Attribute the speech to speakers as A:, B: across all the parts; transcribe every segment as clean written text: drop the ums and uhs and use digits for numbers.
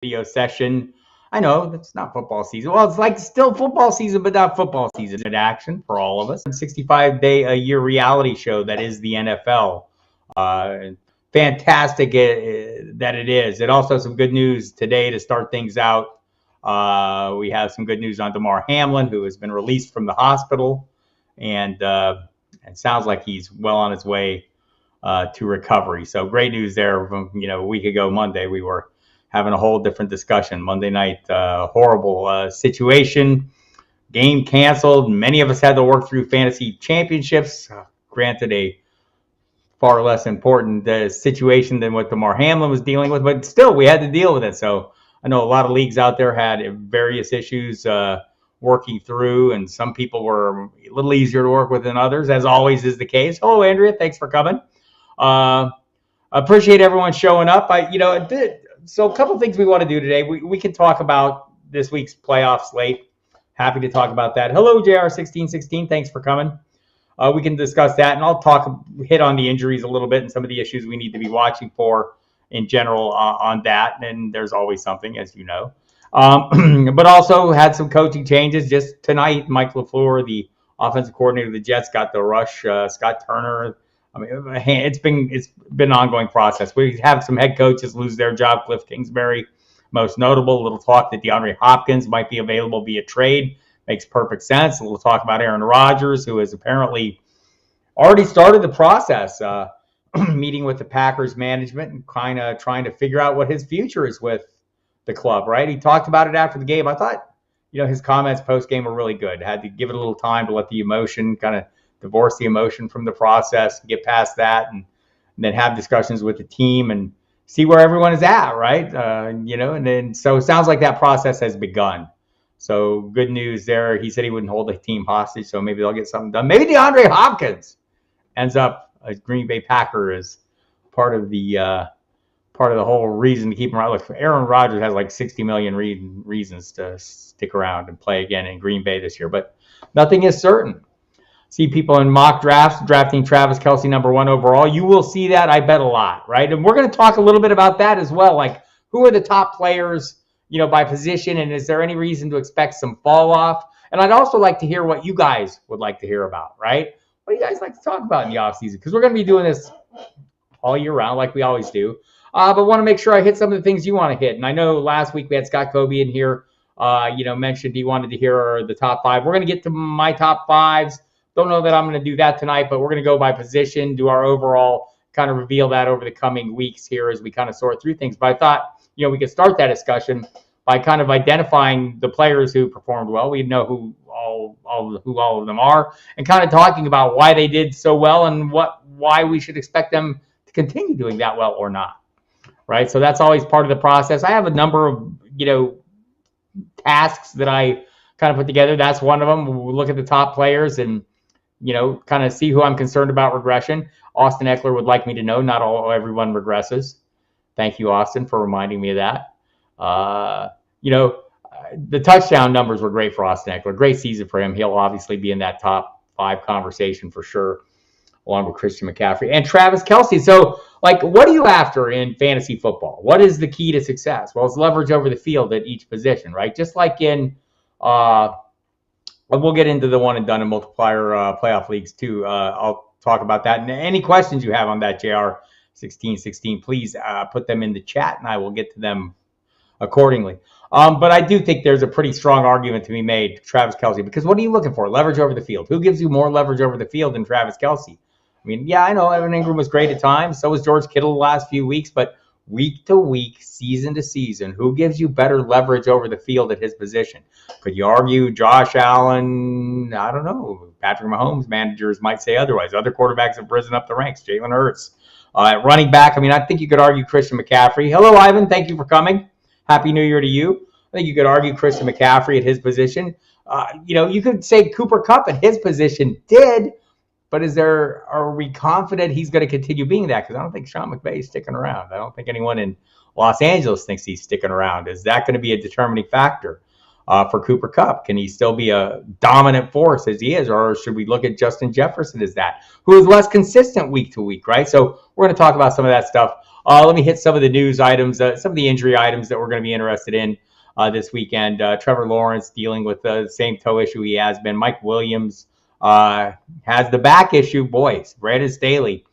A: video session. I know that's not football season. Well, it's like still football season, but not football season in action for all of us. 65-day-a-year reality show that is the NFL. Fantastic that it is. And also some good news today to start things out. We have some good news on Damar Hamlin, who has been released from the hospital, and it sounds like he's well on his way to recovery. So great news there. A week ago Monday, we were having a whole different discussion. Monday night, horrible situation. Game canceled. Many of us had to work through fantasy championships. Granted, a far less important situation than what Damar Hamlin was dealing with, but still, we had to deal with it. So I know a lot of leagues out there had various issues working through, and some people were a little easier to work with than others, as always is the case. Hello, Andrea. Thanks for coming. Appreciate everyone showing up. So a couple things we want to do today. We can talk about this week's playoff slate. Happy to talk about that. Hello, JR1616. Thanks for coming. We can discuss that, and I'll hit on the injuries a little bit and some of the issues we need to be watching for in general on that. And there's always something, as you know. But also had some coaching changes. Just tonight, Mike LaFleur, the offensive coordinator of the Jets, got the rush. Scott Turner. I mean, it's been an ongoing process. We have some head coaches lose their job. Cliff Kingsbury, most notable. A little talk that DeAndre Hopkins might be available via trade. Makes perfect sense. A little talk about Aaron Rodgers, who has apparently already started the process, meeting with the Packers management and kind of trying to figure out what his future is with the club, right? He talked about it after the game. I thought, his comments post-game were really good. Had to give it a little time to let the emotion kind of divorce the emotion from the process, get past that, and then have discussions with the team and see where everyone is at, right? And then so it sounds like that process has begun. So good news there. He said he wouldn't hold the team hostage, so maybe they'll get something done. Maybe DeAndre Hopkins ends up a Green Bay Packer as part of the whole reason to keep him around. Look, Aaron Rodgers has like 60 million reasons to stick around and play again in Green Bay this year, but nothing is certain. See people in mock drafts drafting Travis Kelce #1 overall. You will see that, I bet, a lot, right? And we're going to talk a little bit about that as well. Like, who are the top players, by position, and is there any reason to expect some fall off? And I'd also like to hear what you guys would like to hear about, right? What do you guys like to talk about in the offseason? Because we're going to be doing this all year round like we always do. But want to make sure I hit some of the things you want to hit. And I know last week we had Scott Kobe in here, mentioned he wanted to hear the top 5. We're going to get to my top 5s. Don't know that I'm going to do that tonight, but we're going to go by position, do our overall, kind of reveal that over the coming weeks here as we kind of sort through things. But I thought, we could start that discussion by kind of identifying the players who performed well. We know who all of them are, and kind of talking about why they did so well and why we should expect them to continue doing that well or not. Right? So that's always part of the process. I have a number of, tasks that I kind of put together. That's one of them. We'll look at the top players and kind of see who I'm concerned about regression. Austin Eckler would like me to know not everyone regresses. Thank you, Austin, for reminding me of that. The touchdown numbers were great for Austin Eckler. Great season for him. He'll obviously be in that top 5 conversation for sure, along with Christian McCaffrey and Travis Kelce. So, what are you after in fantasy football? What is the key to success? Well, it's leverage over the field at each position, right? Just like in we'll get into the one and done and multiplier playoff leagues too. I'll talk about that. And any questions you have on that, JR1616, please put them in the chat and I will get to them accordingly. But I do think there's a pretty strong argument to be made to Travis Kelce, because what are you looking for? Leverage over the field. Who gives you more leverage over the field than Travis Kelce? I mean, yeah, I know Evan Ingram was great at times. So was George Kittle the last few weeks. But week to week, season to season, who gives you better leverage over the field at his position? Could you argue Josh Allen? I don't know. Patrick Mahomes managers might say otherwise. Other quarterbacks have risen up the ranks. Jalen Hurts. At running back, I think you could argue Christian McCaffrey. Hello, Ivan. Thank you for coming. Happy New Year to you. I think you could argue Christian McCaffrey at his position. You could say Cooper Kupp at his position did, but are we confident he's going to continue being that? Because I don't think Sean McVay is sticking around. I don't think anyone in Los Angeles thinks he's sticking around. Is that going to be a determining factor for Cooper Kupp? Can he still be a dominant force as he is, or should we look at Justin Jefferson as that, who is less consistent week to week, right? So we're going to talk about some of that stuff. Let me hit some of the news items, some of the injury items that we're going to be interested in this weekend. Trevor Lawrence dealing with the same toe issue he has been. Mike Williams has the back issue. Boys, Brandon Staley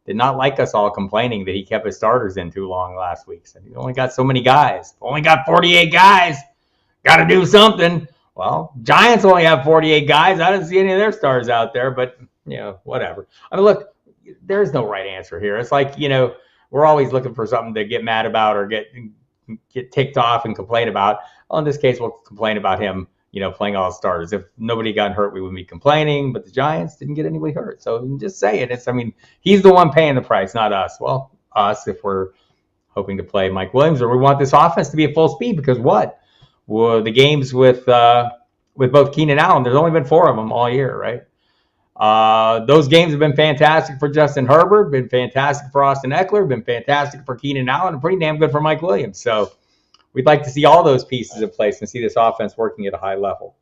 A: did not like us all complaining that he kept his starters in too long last week. So he only got so many guys. Only got 48 guys. Got to do something. Well, Giants only have 48 guys. I didn't see any of their stars out there, but, whatever. I mean, look, there's no right answer here. It's like, we're always looking for something to get mad about or get ticked off and complain about. Well, in this case, we'll complain about him, playing all starters. If nobody got hurt, we wouldn't be complaining, but the Giants didn't get anybody hurt. So I'm just saying, he's the one paying the price, not us. Well, us, if we're hoping to play Mike Williams, or we want this offense to be at full speed, because what? Well, the games with both Keenan Allen, there's only been 4 of them all year, right? Those games have been fantastic for Justin Herbert, been fantastic for Austin Eckler, been fantastic for Keenan Allen, and pretty damn good for Mike Williams. So we'd like to see all those pieces in place and see this offense working at a high level.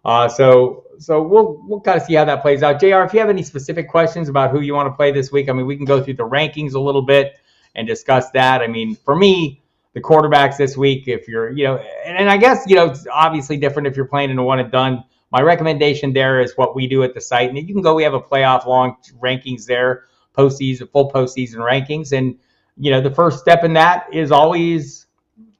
A: So we'll kind of see how that plays out. JR, if you have any specific questions about who you want to play this week, we can go through the rankings a little bit and discuss that. For me, the quarterbacks this week, if you're, and I guess, it's obviously different if you're playing in a one and done. My recommendation there is what we do at the site. And you can go, we have a playoff long rankings there, full postseason rankings. And, the first step in that is always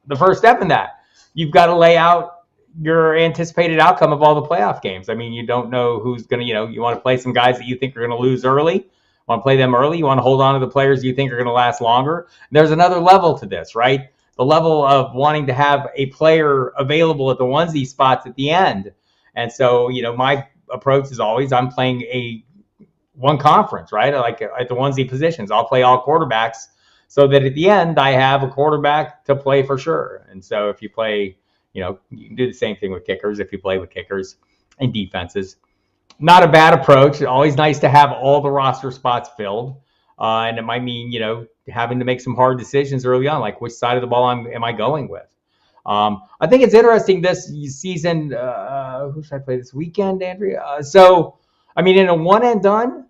A: the first step in that. You've got to lay out your anticipated outcome of all the playoff games. You don't know who's going to, you want to play some guys that you think are going to lose early. Want to play them early. You want to hold on to the players you think are going to last longer. There's another level to this, right? The level of wanting to have a player available at the onesie spots at the end. And so, my approach is always I'm playing a one conference, right? Like at the onesie positions, I'll play all quarterbacks so that at the end I have a quarterback to play for sure. And so if you play, you can do the same thing with kickers if you play with kickers and defenses. Not a bad approach. Always nice to have all the roster spots filled. And it might mean, having to make some hard decisions early on, like which side of the ball am I going with. I think it's interesting this season. Who should I play this weekend, Andrea? In a one and done,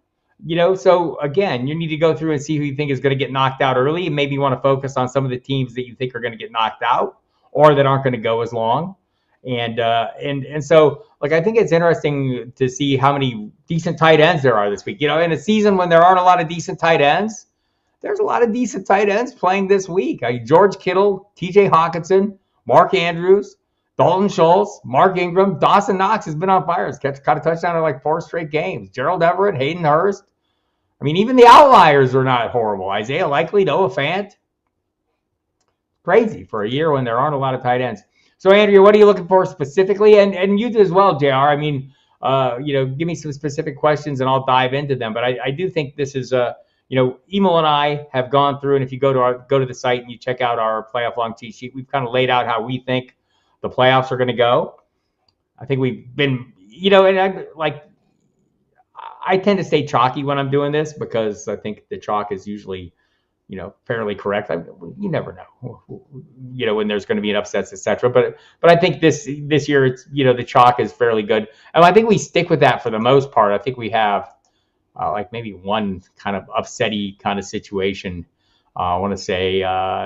A: so again, you need to go through and see who you think is going to get knocked out early. And maybe you want to focus on some of the teams that you think are going to get knocked out or that aren't going to go as long. And so, I think it's interesting to see how many decent tight ends there are this week. In a season when there aren't a lot of decent tight ends, there's a lot of decent tight ends playing this week. George Kittle, TJ Hawkinson, Mark Andrews, Dalton Schultz, Mark Ingram, Dawson Knox has been on fire. He's caught a touchdown in 4 straight games. Gerald Everett, Hayden Hurst. Even the outliers are not horrible. Isaiah Likely, Noah Fant. Crazy for a year when there aren't a lot of tight ends. So, Andrea, what are you looking for specifically? And you as well, JR. Give me some specific questions and I'll dive into them. But I do think this is Emil and I have gone through, and if you go to the site and you check out our playoff long cheat sheet, we've kind of laid out how we think the playoffs are going to go. I think we've been, and I tend to stay chalky when I'm doing this because I think the chalk is usually, fairly correct. You never know, when there's going to be an upsets, etc. But I think this year it's, the chalk is fairly good, and I think we stick with that for the most part. I think we have maybe one kind of upsetty kind of situation. I want to say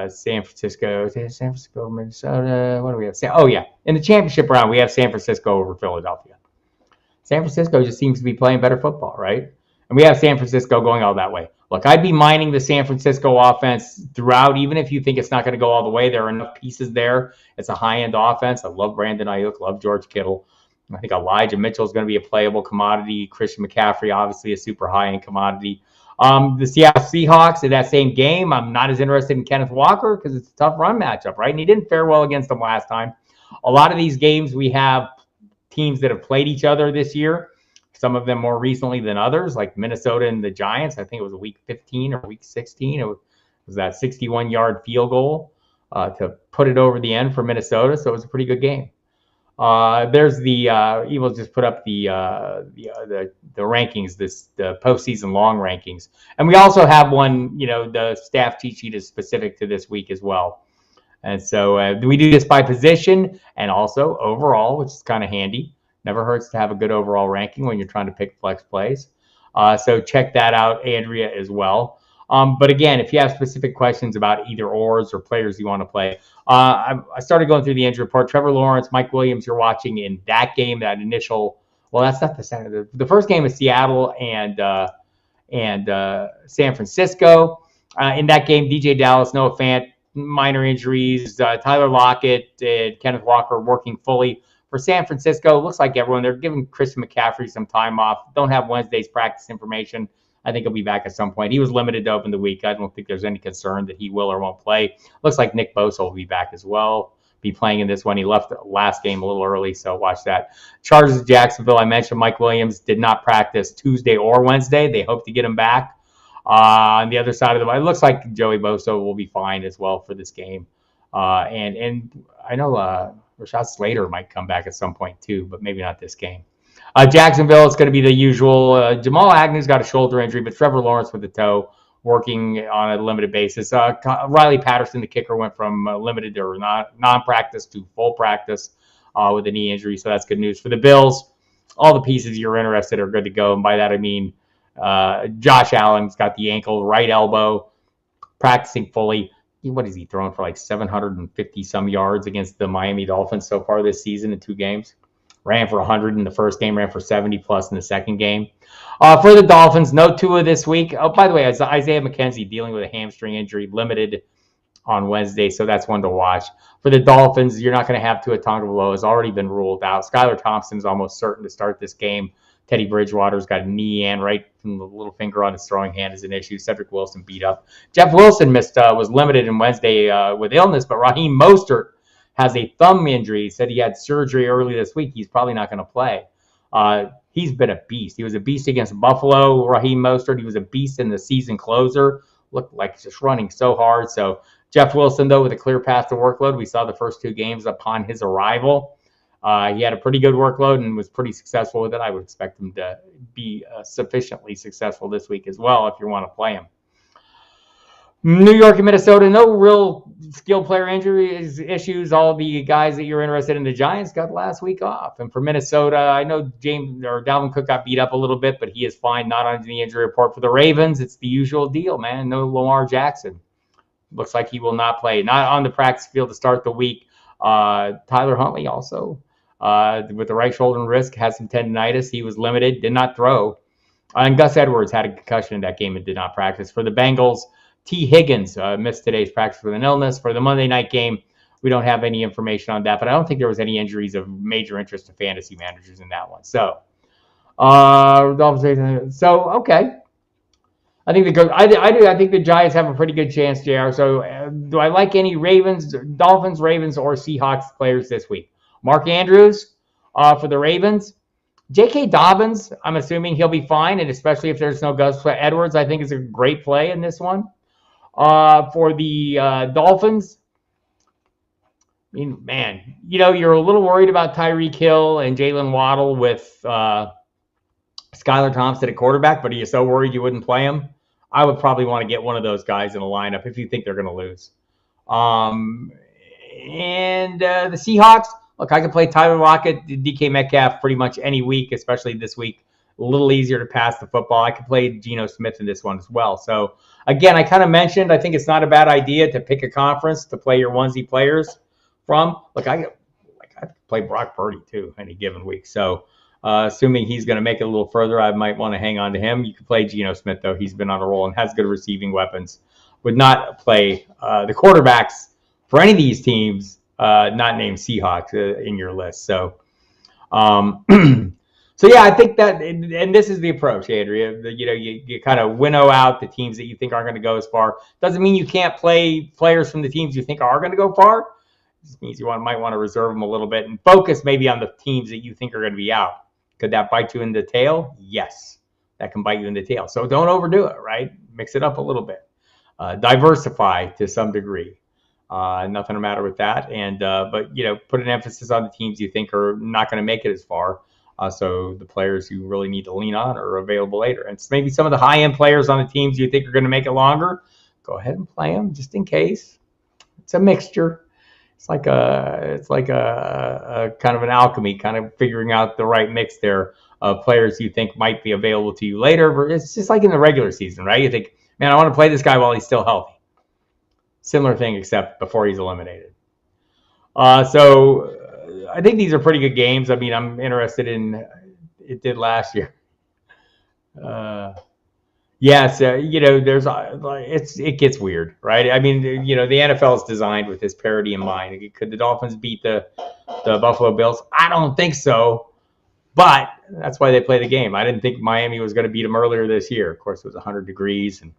A: San Francisco, Minnesota. What do we have? In the championship round, we have San Francisco over Philadelphia. San Francisco just seems to be playing better football, right? And we have San Francisco going all that way. Look, I'd be mining the San Francisco offense throughout, even if you think it's not going to go all the way. There are enough pieces there. It's a high-end offense. I love Brandon Ayuk, love George Kittle. I think Elijah Mitchell is going to be a playable commodity. Christian McCaffrey, obviously a super high-end commodity. The Seattle Seahawks in that same game, I'm not as interested in Kenneth Walker because it's a tough run matchup, right? And he didn't fare well against them last time. A lot of these games, we have teams that have played each other this year, some of them more recently than others, like Minnesota and the Giants. I think it was week 15 or week 16. It was that 61-yard field goal to put it over the end for Minnesota, so it was a pretty good game. There's the Evil just put up the rankings, the postseason long rankings, and we also have one. The staff cheat sheet is specific to this week as well, and so we do this by position and also overall, which is kind of handy. Never hurts to have a good overall ranking when you're trying to pick flex plays. So check that out, Andrea, as well. But again, if you have specific questions about either ors or players you want to play, I started going through the injury report. Trevor Lawrence, Mike Williams, you're watching in that game, that initial. Well, that's not the center. The first game is Seattle and San Francisco. In that game, DJ Dallas, Noah Fant, minor injuries. Tyler Lockett and Kenneth Walker working fully. For San Francisco, it looks like everyone, they're giving Christian McCaffrey some time off. Don't have Wednesday's practice information. I think he'll be back at some point. He was limited to open the week. I don't think there's any concern that he will or won't play. Looks like Nick Bosa will be back as well. Be playing in this one. He left the last game a little early, so watch that. Chargers of Jacksonville, I mentioned Mike Williams did not practice Tuesday or Wednesday. They hope to get him back. On the other side of the, it looks like Joey Bosa will be fine as well for this game. And I know Rashad Slater might come back at some point too, but maybe not this game. Jacksonville, it's going to be the usual. Jamal Agnew's got a shoulder injury, but Trevor Lawrence with the toe, working on a limited basis. Riley Patterson, the kicker, went from limited or non-practice to full practice with a knee injury, so that's good news for the Bills. All the pieces you're interested are good to go, and by that I mean Josh Allen's got the ankle, right elbow, practicing fully. What is he throwing for, like 750 some yards against the Miami Dolphins so far this season in 2 games? Ran for 100 in the first game, ran for 70 plus in the second game. For the Dolphins, no Tua this week. Oh, by the way, Isaiah McKenzie dealing with a hamstring injury, limited on Wednesday, so that's one to watch. For the Dolphins, you're not going to have Tua Tagovailoa, has already been ruled out. Skylar Thompson's almost certain to start this game. Teddy Bridgewater's got a knee and right from the little finger on his throwing hand is an issue. Cedric Wilson beat up. Jeff Wilson was limited in Wednesday with illness, but Raheem Mostert has a thumb injury. He said he had surgery early this week. He's probably not going to play. He's been a beast. He was a beast against Buffalo, Raheem Mostert. He was a beast in the season closer. Looked like he's just running so hard. So Jeff Wilson, though, with a clear path to workload. We saw the first 2 games upon his arrival. He had a pretty good workload and was pretty successful with it. I would expect him to be sufficiently successful this week as well if you want to play him. New York and Minnesota, no real skill player injuries issues. All the guys that you're interested in, the Giants got last week off. And for Minnesota, I know Dalvin Cook got beat up a little bit, but he is fine, not on the injury report. For the Ravens, it's the usual deal, man. No Lamar Jackson. Looks like he will not play. Not on the practice field to start the week. Tyler Huntley also, with the right shoulder and wrist, has some tendonitis. He was limited, did not throw. And Gus Edwards had a concussion in that game and did not practice. For the Bengals, T. Higgins missed today's practice with an illness. For the Monday night game, we don't have any information on that, but I don't think there was any injuries of major interest to fantasy managers in that one. So, okay. I think I think the Giants have a pretty good chance, JR. So, do I like any Dolphins, Ravens, or Seahawks players this week? Mark Andrews for the Ravens. J.K. Dobbins, I'm assuming he'll be fine, and especially if there's no Gus Edwards, I think is a great play in this one. For the Dolphins, I mean, man, you're a little worried about Tyreek Hill and Jalen Waddle with Skylar Thompson at quarterback, but are you so worried you wouldn't play him? I would probably want to get one of those guys in a lineup if you think they're going to lose. And the Seahawks, look, I could play Tyler Lockett, DK Metcalf pretty much any week, especially this week. A little easier to pass the football. I could play Geno Smith in this one as well. So, again, I kind of mentioned, I think it's not a bad idea to pick a conference to play your onesie players from. Look, I could play Brock Purdy, too, any given week. So, assuming he's going to make it a little further, I might want to hang on to him. You could play Geno Smith, though. He's been on a roll and has good receiving weapons. Would not play the quarterbacks for any of these teams, not named Seahawks, in your list. So, so yeah, I think that, and this is the approach, Andrea. You kind of winnow out the teams that you think aren't going to go as far. Doesn't mean you can't play players from the teams you think are going to go far. It just means you might want to reserve them a little bit and focus maybe on the teams that you think are going to be out. Could that bite you in the tail? Yes, that can bite you in the tail. So don't overdo it, right? Mix it up a little bit. Diversify to some degree. Nothing the matter with that. And but put an emphasis on the teams you think are not going to make it as far. So the players you really need to lean on are available later. And it's maybe some of the high-end players on the teams you think are going to make it longer. Go ahead and play them just in case. It's a mixture. It's like a kind of an alchemy, kind of figuring out the right mix there of players you think might be available to you later. But it's just like in the regular season, right? You think Man, I want to play this guy while he's still healthy. Similar thing, except before he's eliminated. So I think these are pretty good games. I mean, I'm interested in it did last year. Yes, there's it gets weird, right? I mean, the NFL is designed with this parity in mind. Could the Dolphins beat the Buffalo Bills? I don't think so, but that's why they play the game. I didn't think Miami was going to beat them earlier this year. Of course, it was 100 degrees and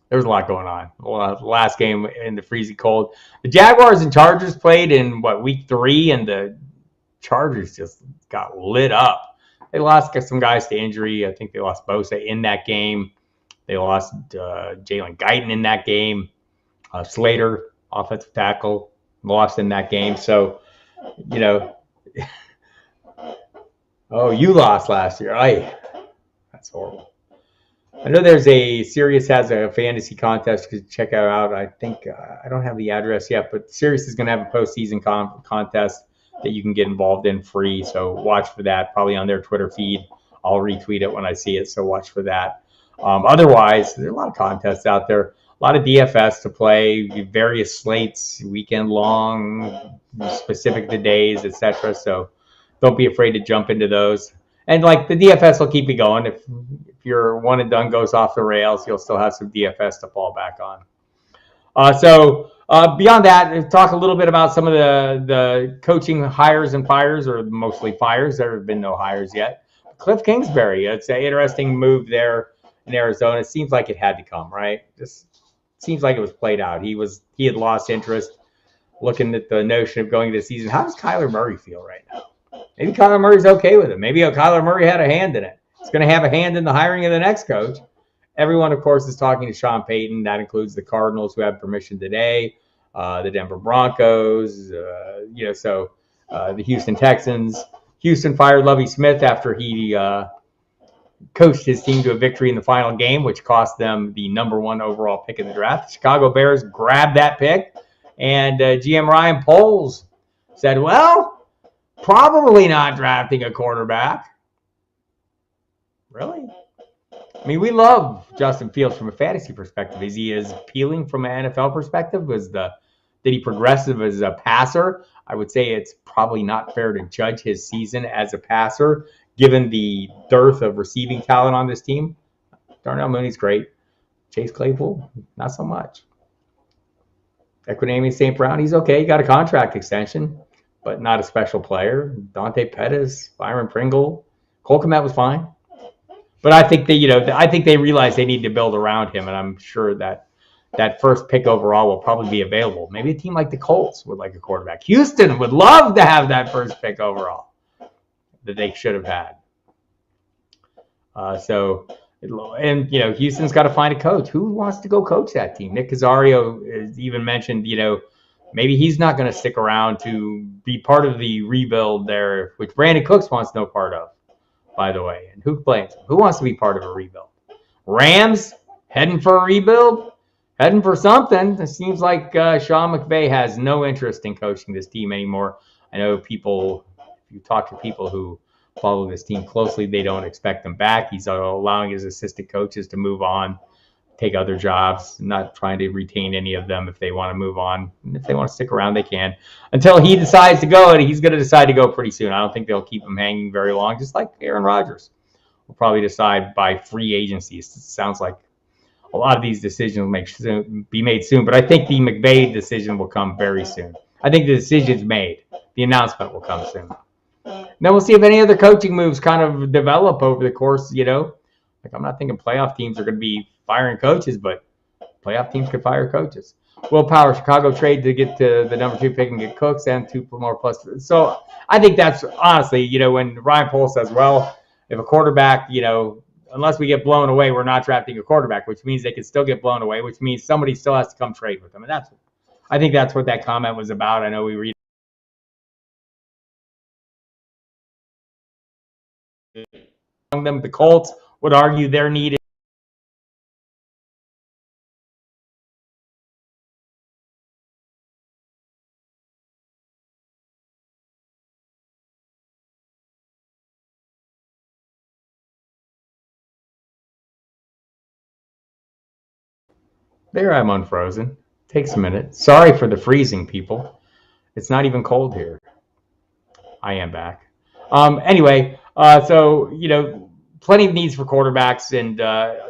A: there was a lot going on. Last game in the freezing cold. The Jaguars and Chargers played in week 3, and the Chargers just got lit up. They lost some guys to injury. I think they lost Bosa in that game. They lost Jalen Guyton in that game. Slater, offensive tackle, lost in that game. So, oh, you lost last year. That's horrible. I know there's Sirius has a fantasy contest. You can check it out. I think I don't have the address yet, but Sirius is going to have a postseason contest that you can get involved in free. So watch for that, probably on their Twitter feed. I'll retweet it when I see it, so watch for that. Otherwise, there are a lot of contests out there, a lot of DFS to play, various slates, weekend long, specific to days, etc. So don't be afraid to jump into those. And like the DFS will keep you going. If your one and done goes off the rails, you'll still have some DFS to fall back on. So beyond that, talk a little bit about some of the coaching hires and fires, or mostly fires. There have been no hires yet. Cliff Kingsbury, it's an interesting move there in Arizona. It seems like it had to come, right? Just seems like it was played out. He had lost interest looking at the notion of going to the season. How does Kyler Murray feel right now? Maybe Kyler Murray's okay with it. Maybe Kyler Murray had a hand in it. He's going to have a hand in the hiring of the next coach. Everyone, of course, is talking to Sean Payton. That includes the Cardinals, who have permission today, the Denver Broncos, the Houston Texans. Houston fired Lovie Smith after he coached his team to a victory in the final game, which cost them the number 1 overall pick in the draft. The Chicago Bears grabbed that pick, and GM Ryan Poles said, well, probably not drafting a quarterback. Really? I mean, we love Justin Fields from a fantasy perspective. Is he as appealing from an NFL perspective? Did he progress as a passer? I would say it's probably not fair to judge his season as a passer, given the dearth of receiving talent on this team. Darnell Mooney's great. Chase Claypool, not so much. Equanimeous St. Brown, he's okay. He got a contract extension, but not a special player. Dante Pettis, Byron Pringle, Cole Kmet was fine. But I think they realize they need to build around him, and I'm sure that first pick overall will probably be available. Maybe a team like the Colts would like a quarterback. Houston would love to have that first pick overall that they should have had. Houston's got to find a coach. Who wants to go coach that team? Nick Casario has even mentioned, maybe he's not going to stick around to be part of the rebuild there, which Brandon Cooks wants no part of, by the way. And who blames him? Who wants to be part of a rebuild? Rams heading for a rebuild? Heading for something. It seems like Sean McVay has no interest in coaching this team anymore. I know if you talk to people who follow this team closely, they don't expect him back. He's allowing his assistant coaches to move on, take other jobs, not trying to retain any of them if they want to move on. And if they want to stick around, they can. Until he decides to go, and he's going to decide to go pretty soon. I don't think they'll keep him hanging very long, just like Aaron Rodgers will probably decide by free agency. It sounds like a lot of these decisions will be made soon, but I think the McVay decision will come very soon. I think the decision's made. The announcement will come soon. Then we'll see if any other coaching moves kind of develop over the course, Like, I'm not thinking playoff teams are going to be firing coaches, but playoff teams could fire coaches. Will Power, Chicago trade to get to the number 2 pick and get Cooks and 2 more plus. So I think that's honestly, when Ryan Poles says, well, if a quarterback, unless we get blown away, we're not drafting a quarterback, which means they can still get blown away, which means somebody still has to come trade with them. And I think that's what that comment was about. I know we read them. The Colts would argue their need There I'm unfrozen. Takes a minute. Sorry for the freezing, people. It's not even cold here. I am back. Anyway, so, plenty of needs for quarterbacks and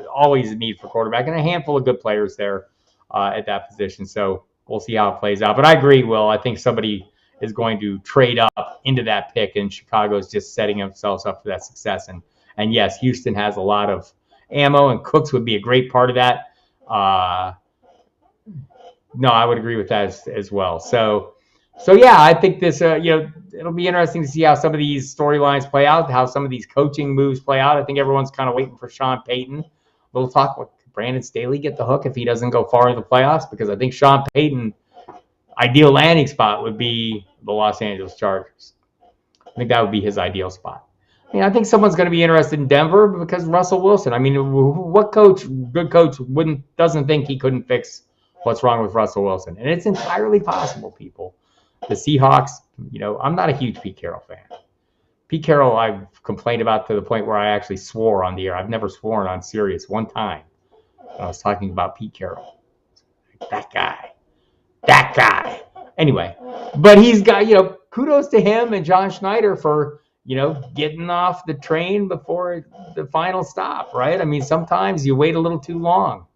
A: always a need for quarterback and a handful of good players there at that position. So we'll see how it plays out. But I agree, Will. I think somebody is going to trade up into that pick, and Chicago is just setting themselves up for that success. And yes, Houston has a lot of ammo, and Cooks would be a great part of that. No, I would agree with that as well. So yeah, I think this, it'll be interesting to see how some of these storylines play out, how some of these coaching moves play out. I think everyone's kind of waiting for Sean Payton. We'll talk with Brandon Staley get the hook if he doesn't go far in the playoffs, because I think Sean Payton, ideal landing spot would be the Los Angeles Chargers. I think that would be his ideal spot. I think someone's going to be interested in Denver because Russell Wilson. What good coach doesn't think he couldn't fix what's wrong with Russell Wilson? And it's entirely possible, people. The Seahawks, I'm not a huge Pete Carroll fan. Pete Carroll, I've complained about to the point where I actually swore on the air. I've never sworn on Sirius one time. I was talking about Pete Carroll. That guy. Anyway, but he's got, kudos to him and John Schneider for, getting off the train before the final stop, right? Sometimes you wait a little too long.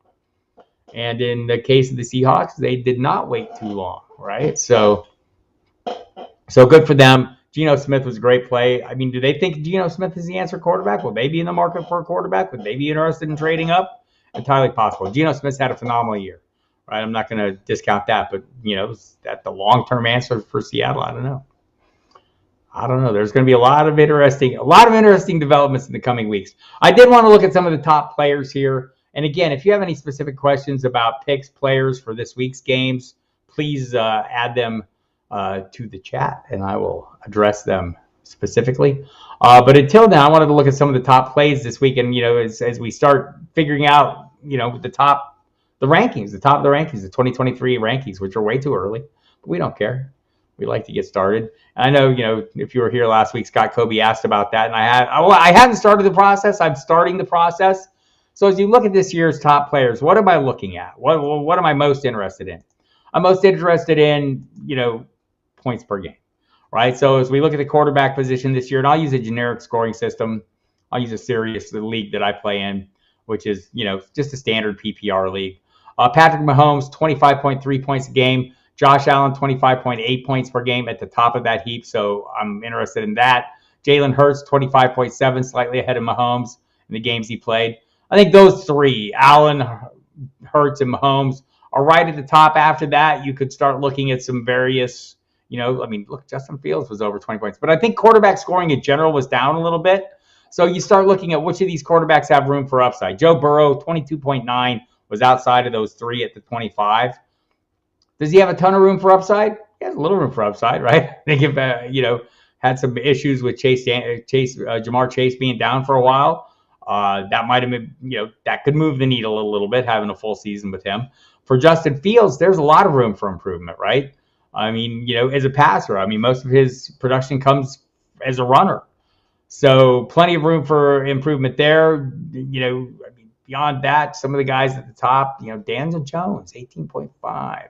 A: And in the case of the Seahawks, they did not wait too long, right? So good for them. Geno Smith was a great play. Do they think Geno Smith is the answer quarterback? Will they be in the market for a quarterback? Would they be interested in trading up? Entirely possible. Geno Smith's had a phenomenal year, right? I'm not going to discount that, but, is that the long-term answer for Seattle? I don't know. There's going to be a lot of interesting developments in the coming weeks. I did want to look at some of the top players here. And again, if you have any specific questions about picks, players for this week's games, please add them to the chat, and I will address them specifically. But until now, I wanted to look at some of the top plays this week. And, as we start figuring out, the top of the rankings, the 2023 rankings, which are way too early, but we don't care. We like to get started. And I know, if you were here last week, Scott Kobe asked about that, and I hadn't started the process. I'm starting the process. So as you look at this year's top players, what am I looking at? What am I most interested in? I'm most interested in, points per game, right? So as we look at the quarterback position this year, and I'll use a generic scoring system. I'll use a Sirius, the league that I play in, which is, just a standard PPR league. Patrick Mahomes, 25.3 points a game. Josh Allen, 25.8 points per game at the top of that heap. So I'm interested in that. Jalen Hurts, 25.7, slightly ahead of Mahomes in the games he played. I think those three, Allen, Hurts, and Mahomes, are right at the top. After that, you could start looking at some various, look, Justin Fields was over 20 points. But I think quarterback scoring in general was down a little bit. So you start looking at which of these quarterbacks have room for upside. Joe Burrow, 22.9, was outside of those three at the 25. Does he have a ton of room for upside? He has a little room for upside, right? I think if, had some issues with Jamar Chase being down for a while, that might have been, that could move the needle a little bit, having a full season with him. For Justin Fields, there's a lot of room for improvement, right? As a passer, most of his production comes as a runner. So plenty of room for improvement there. Beyond that, some of the guys at the top, Daniel Jones, 18.5.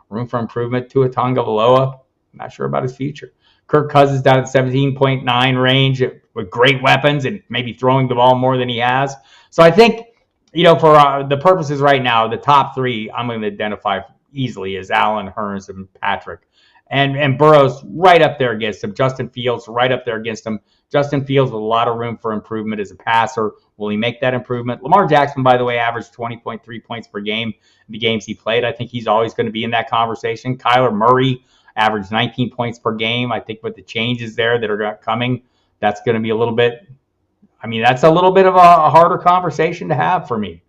A: Room for improvement. Tua Tagovailoa, not sure about his future. Kirk Cousins down at 17.9 range with great weapons and maybe throwing the ball more than he has. So I think, for the purposes right now, the top three I'm going to identify easily as Allen, Hurns, and Patrick. And Burrow's right up there against him. Justin Fields right up there against him. Justin Fields with a lot of room for improvement as a passer. Will he make that improvement? Lamar Jackson, by the way, averaged 20.3 points per game in the games he played. I think he's always going to be in that conversation. Kyler Murray averaged 19 points per game. I think with the changes there that are coming, that's going to be a little bit, that's a little bit of a harder conversation to have for me.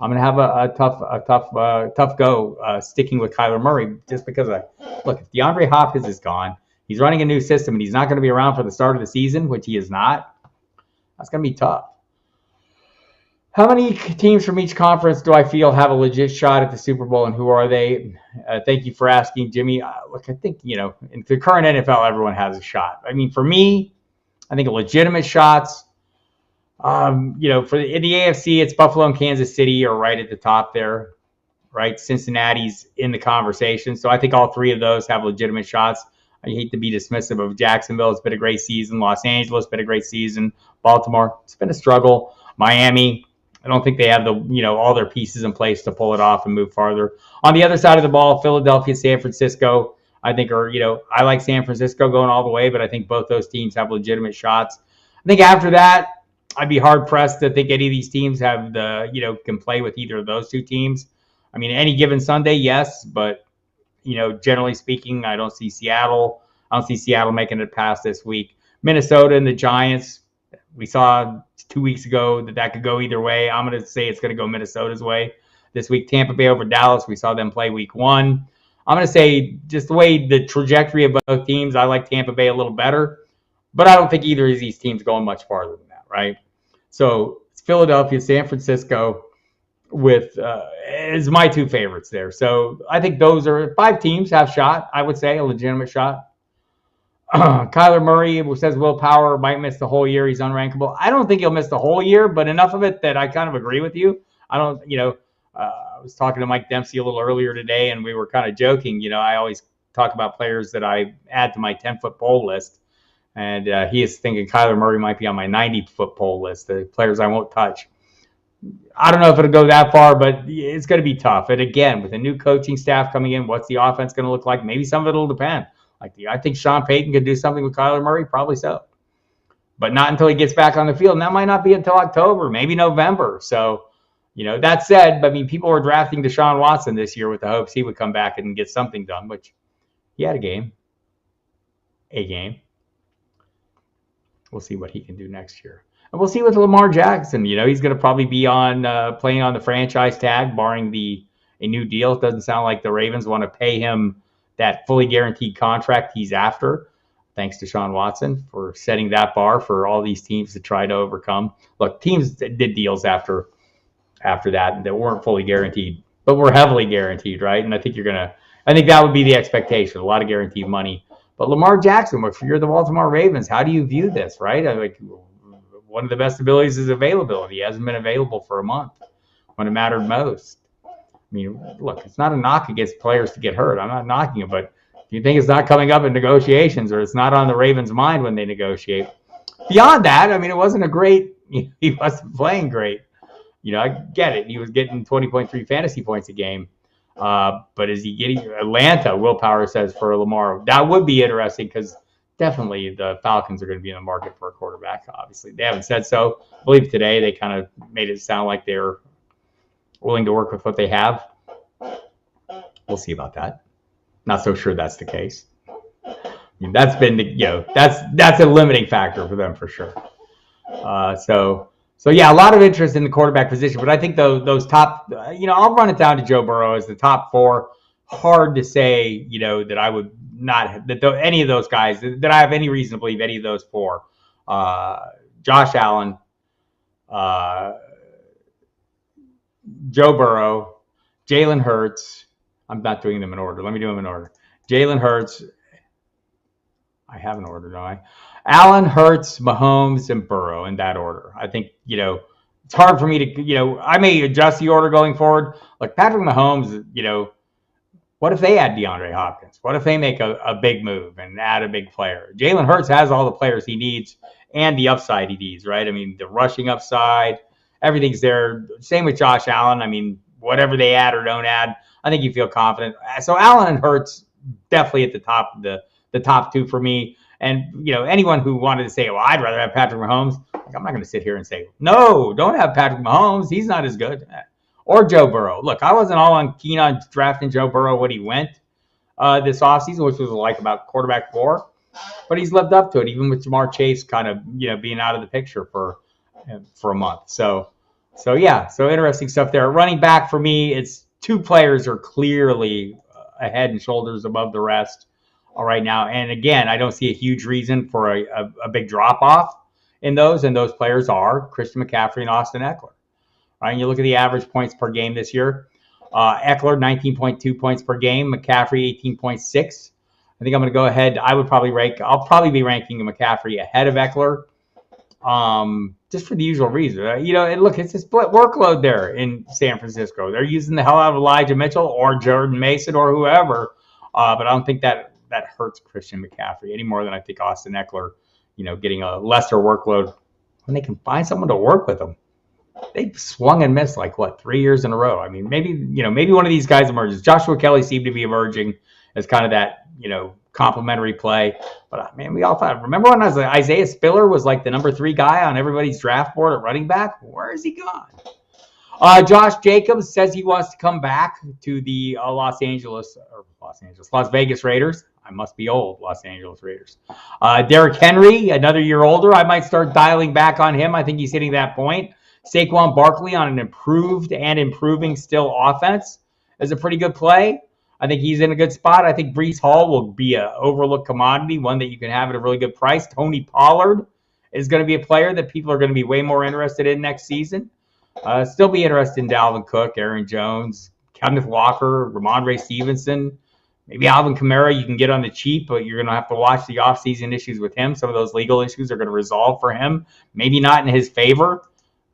A: I'm going to have a tough go sticking with Kyler Murray just because look, if DeAndre Hopkins is gone, he's running a new system, and he's not going to be around for the start of the season, which he is not. That's going to be tough. How many teams from each conference do I feel have a legit shot at the Super Bowl, and who are they? Thank you for asking, Jimmy. Look, I think, in the current NFL, everyone has a shot. For me, I think legitimate shots, in the AFC, it's Buffalo and Kansas City are right at the top there. right? Cincinnati's in the conversation. So I think all three of those have legitimate shots. I hate to be dismissive of Jacksonville. It's been a great season. Los Angeles, been a great season. Baltimore, it's been a struggle. Miami, I don't think they have the, all their pieces in place to pull it off and move farther. On the other side of the ball, Philadelphia, San Francisco, I think I like San Francisco going all the way, but I think both those teams have legitimate shots. I think after that, I'd be hard pressed to think any of these teams have can play with either of those two teams. I mean, any given Sunday, yes, but generally speaking, I don't see Seattle making it past this week. Minnesota and the Giants, we saw 2 weeks ago that could go either way. I'm going to say it's going to go Minnesota's way this week. Tampa Bay over Dallas, we saw them play week 1. I'm going to say just the way the trajectory of both teams, I like Tampa Bay a little better, but I don't think either of these teams going much farther than that, right? So it's Philadelphia, San Francisco with is my two favorites there. So I think those are 5 teams have shot, I would say, a legitimate shot. Kyler Murray says Will Power might miss the whole year. He's unrankable. I don't think he'll miss the whole year, but enough of it that I kind of agree with you. I don't, I was talking to Mike Dempsey a little earlier today, and we were kind of joking. I always talk about players that I add to my 10-foot poll list, and he is thinking Kyler Murray might be on my 90-foot poll list, the players I won't touch. I don't know if it'll go that far, but it's going to be tough. And again, with a new coaching staff coming in, what's the offense going to look like? Maybe some of it will depend. I think Sean Payton could do something with Kyler Murray, probably so. But not until he gets back on the field. And that might not be until October, maybe November. So, that said, people were drafting Deshaun Watson this year with the hopes he would come back and get something done, which he had a game. We'll see what he can do next year. And we'll see with Lamar Jackson. He's going to probably be playing on the franchise tag, barring a new deal. It doesn't sound like the Ravens want to pay him that fully guaranteed contract he's after. Thanks to Deshaun Watson for setting that bar for all these teams to try to overcome. Look, teams did deals after that weren't fully guaranteed, but were heavily guaranteed, right? And I think that would be the expectation, a lot of guaranteed money. But Lamar Jackson, if you're the Baltimore Ravens, how do you view this, right? One of the best abilities is availability. He hasn't been available for a month when it mattered most. Look, it's not a knock against players to get hurt. I'm not knocking it, but if you think it's not coming up in negotiations or it's not on the Ravens' mind when they negotiate. Beyond that, it wasn't he wasn't playing great. I get it. He was getting 20.3 fantasy points a game. But is he getting Atlanta? Will Power says for Lamar. That would be interesting because definitely the Falcons are going to be in the market for a quarterback. Obviously, they haven't said so. I believe today they kind of made it sound like they're willing to work with what they have. We'll see about that. Not so sure that's the case. That's been that's a limiting factor for them for sure. So yeah, a lot of interest in the quarterback position, but I think those top, I'll run it down to Joe Burrow as the top 4. Hard to say, that I would not that any of those guys that I have any reason to believe any of those 4. Josh Allen, Joe Burrow, Jalen Hurts. I'm not doing them in order. Let me do them in order. Jalen Hurts. I have an order, don't I? Allen, Hurts, Mahomes, and Burrow in that order. I think, it's hard for me to, I may adjust the order going forward. Like Patrick Mahomes, what if they add DeAndre Hopkins? What if they make a big move and add a big player? Jalen Hurts has all the players he needs and the upside he needs, right? The rushing upside, everything's there. Same with Josh Allen. Whatever they add or don't add, I think you feel confident. So Allen and Hurts definitely at the top, the top 2 for me. And, anyone who wanted to say, well, I'd rather have Patrick Mahomes, I'm not going to sit here and say, no, don't have Patrick Mahomes. He's not as good. Or Joe Burrow. Look, I wasn't all keen on drafting Joe Burrow when he went this offseason, which was like about quarterback 4. But he's lived up to it, even with Jamar Chase kind of, being out of the picture for a month. So interesting stuff there. Running back for me, it's 2 players are clearly head and shoulders above the rest right now. And again, I don't see a huge reason for a big drop-off in those. And those players are Christian McCaffrey and Austin Eckler. Right? And you look at the average points per game this year. Eckler, 19.2 points per game. McCaffrey, 18.6. I think I'm going to go ahead. I'll probably be ranking McCaffrey ahead of Eckler. just for the usual reason. And look, it's a split workload there in San Francisco. They're using the hell out of Elijah Mitchell or Jordan Mason or whoever, but I don't think that hurts Christian McCaffrey any more than I think Austin Eckler, getting a lesser workload when they can find someone to work with them. They've swung and missed 3 years in a row. I mean, maybe one of these guys emerges. Joshua Kelly seemed to be emerging as kind of that, complimentary play. But man, we all thought, remember when Isaiah Spiller was the number 3 guy on everybody's draft board at running back? Where is he gone? Josh Jacobs says he wants to come back to the Las Vegas Raiders. I must be old, Los Angeles Raiders. Derrick Henry, another year older. I might start dialing back on him. I think he's hitting that point. Saquon Barkley on an improved and improving still offense is a pretty good play. I think he's in a good spot. I think Breece Hall will be an overlooked commodity, one that you can have at a really good price. Tony Pollard is going to be a player that people are going to be way more interested in next season. Still be interested in Dalvin Cook, Aaron Jones, Kenneth Walker, Ramondre Stevenson, maybe Alvin Kamara you can get on the cheap, but you're going to have to watch the offseason issues with him. Some of those legal issues are going to resolve for him. Maybe not in his favor,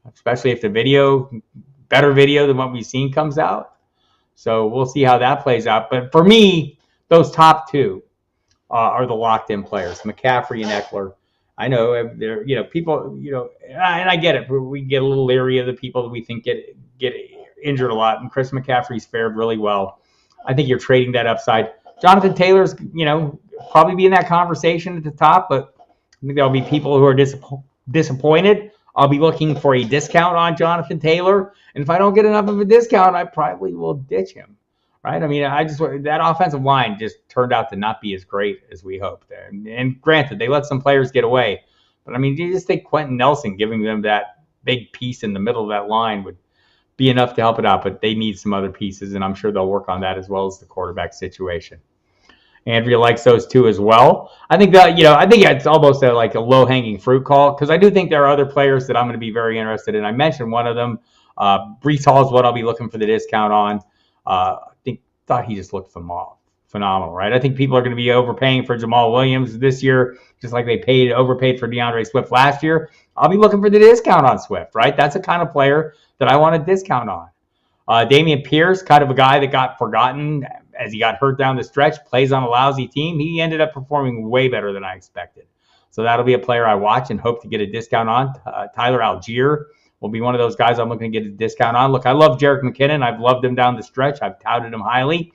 A: especially if the better video than what we've seen comes out. So we'll see how that plays out. But for me, those top 2 are the locked-in players, McCaffrey and Eckler. I know they're, people, and I get it. We get a little leery of the people that we think get injured a lot. And Chris McCaffrey's fared really well. I think you're trading that upside. Jonathan Taylor's, probably be in that conversation at the top, but I think there'll be people who are disappointed. I'll be looking for a discount on Jonathan Taylor. And if I don't get enough of a discount, I probably will ditch him. Right? I mean, that offensive line just turned out to not be as great as we hoped. And granted, they let some players get away. But I mean, you just think Quentin Nelson giving them that big piece in the middle of that line would be enough to help it out. But they need some other pieces, and I'm sure they'll work on that as well as the quarterback situation. Andrea likes those 2 as well. I think that, I think it's almost a low-hanging fruit call because I do think there are other players that I'm going to be very interested in. I mentioned one of them. Breece Hall is what I'll be looking for the discount on. Thought he just looked phenomenal, right? I think people are going to be overpaying for Jamal Williams this year, just like they overpaid for DeAndre Swift last year. I'll be looking for the discount on Swift, right? That's the kind of player that I want a discount on. Dameon Pierce, kind of a guy that got forgotten as he got hurt down the stretch, plays on a lousy team. He ended up performing way better than I expected. So that'll be a player I watch and hope to get a discount on. Tyler Algier will be one of those guys I'm looking to get a discount on. Look, I love Jerick McKinnon. I've loved him down the stretch. I've touted him highly.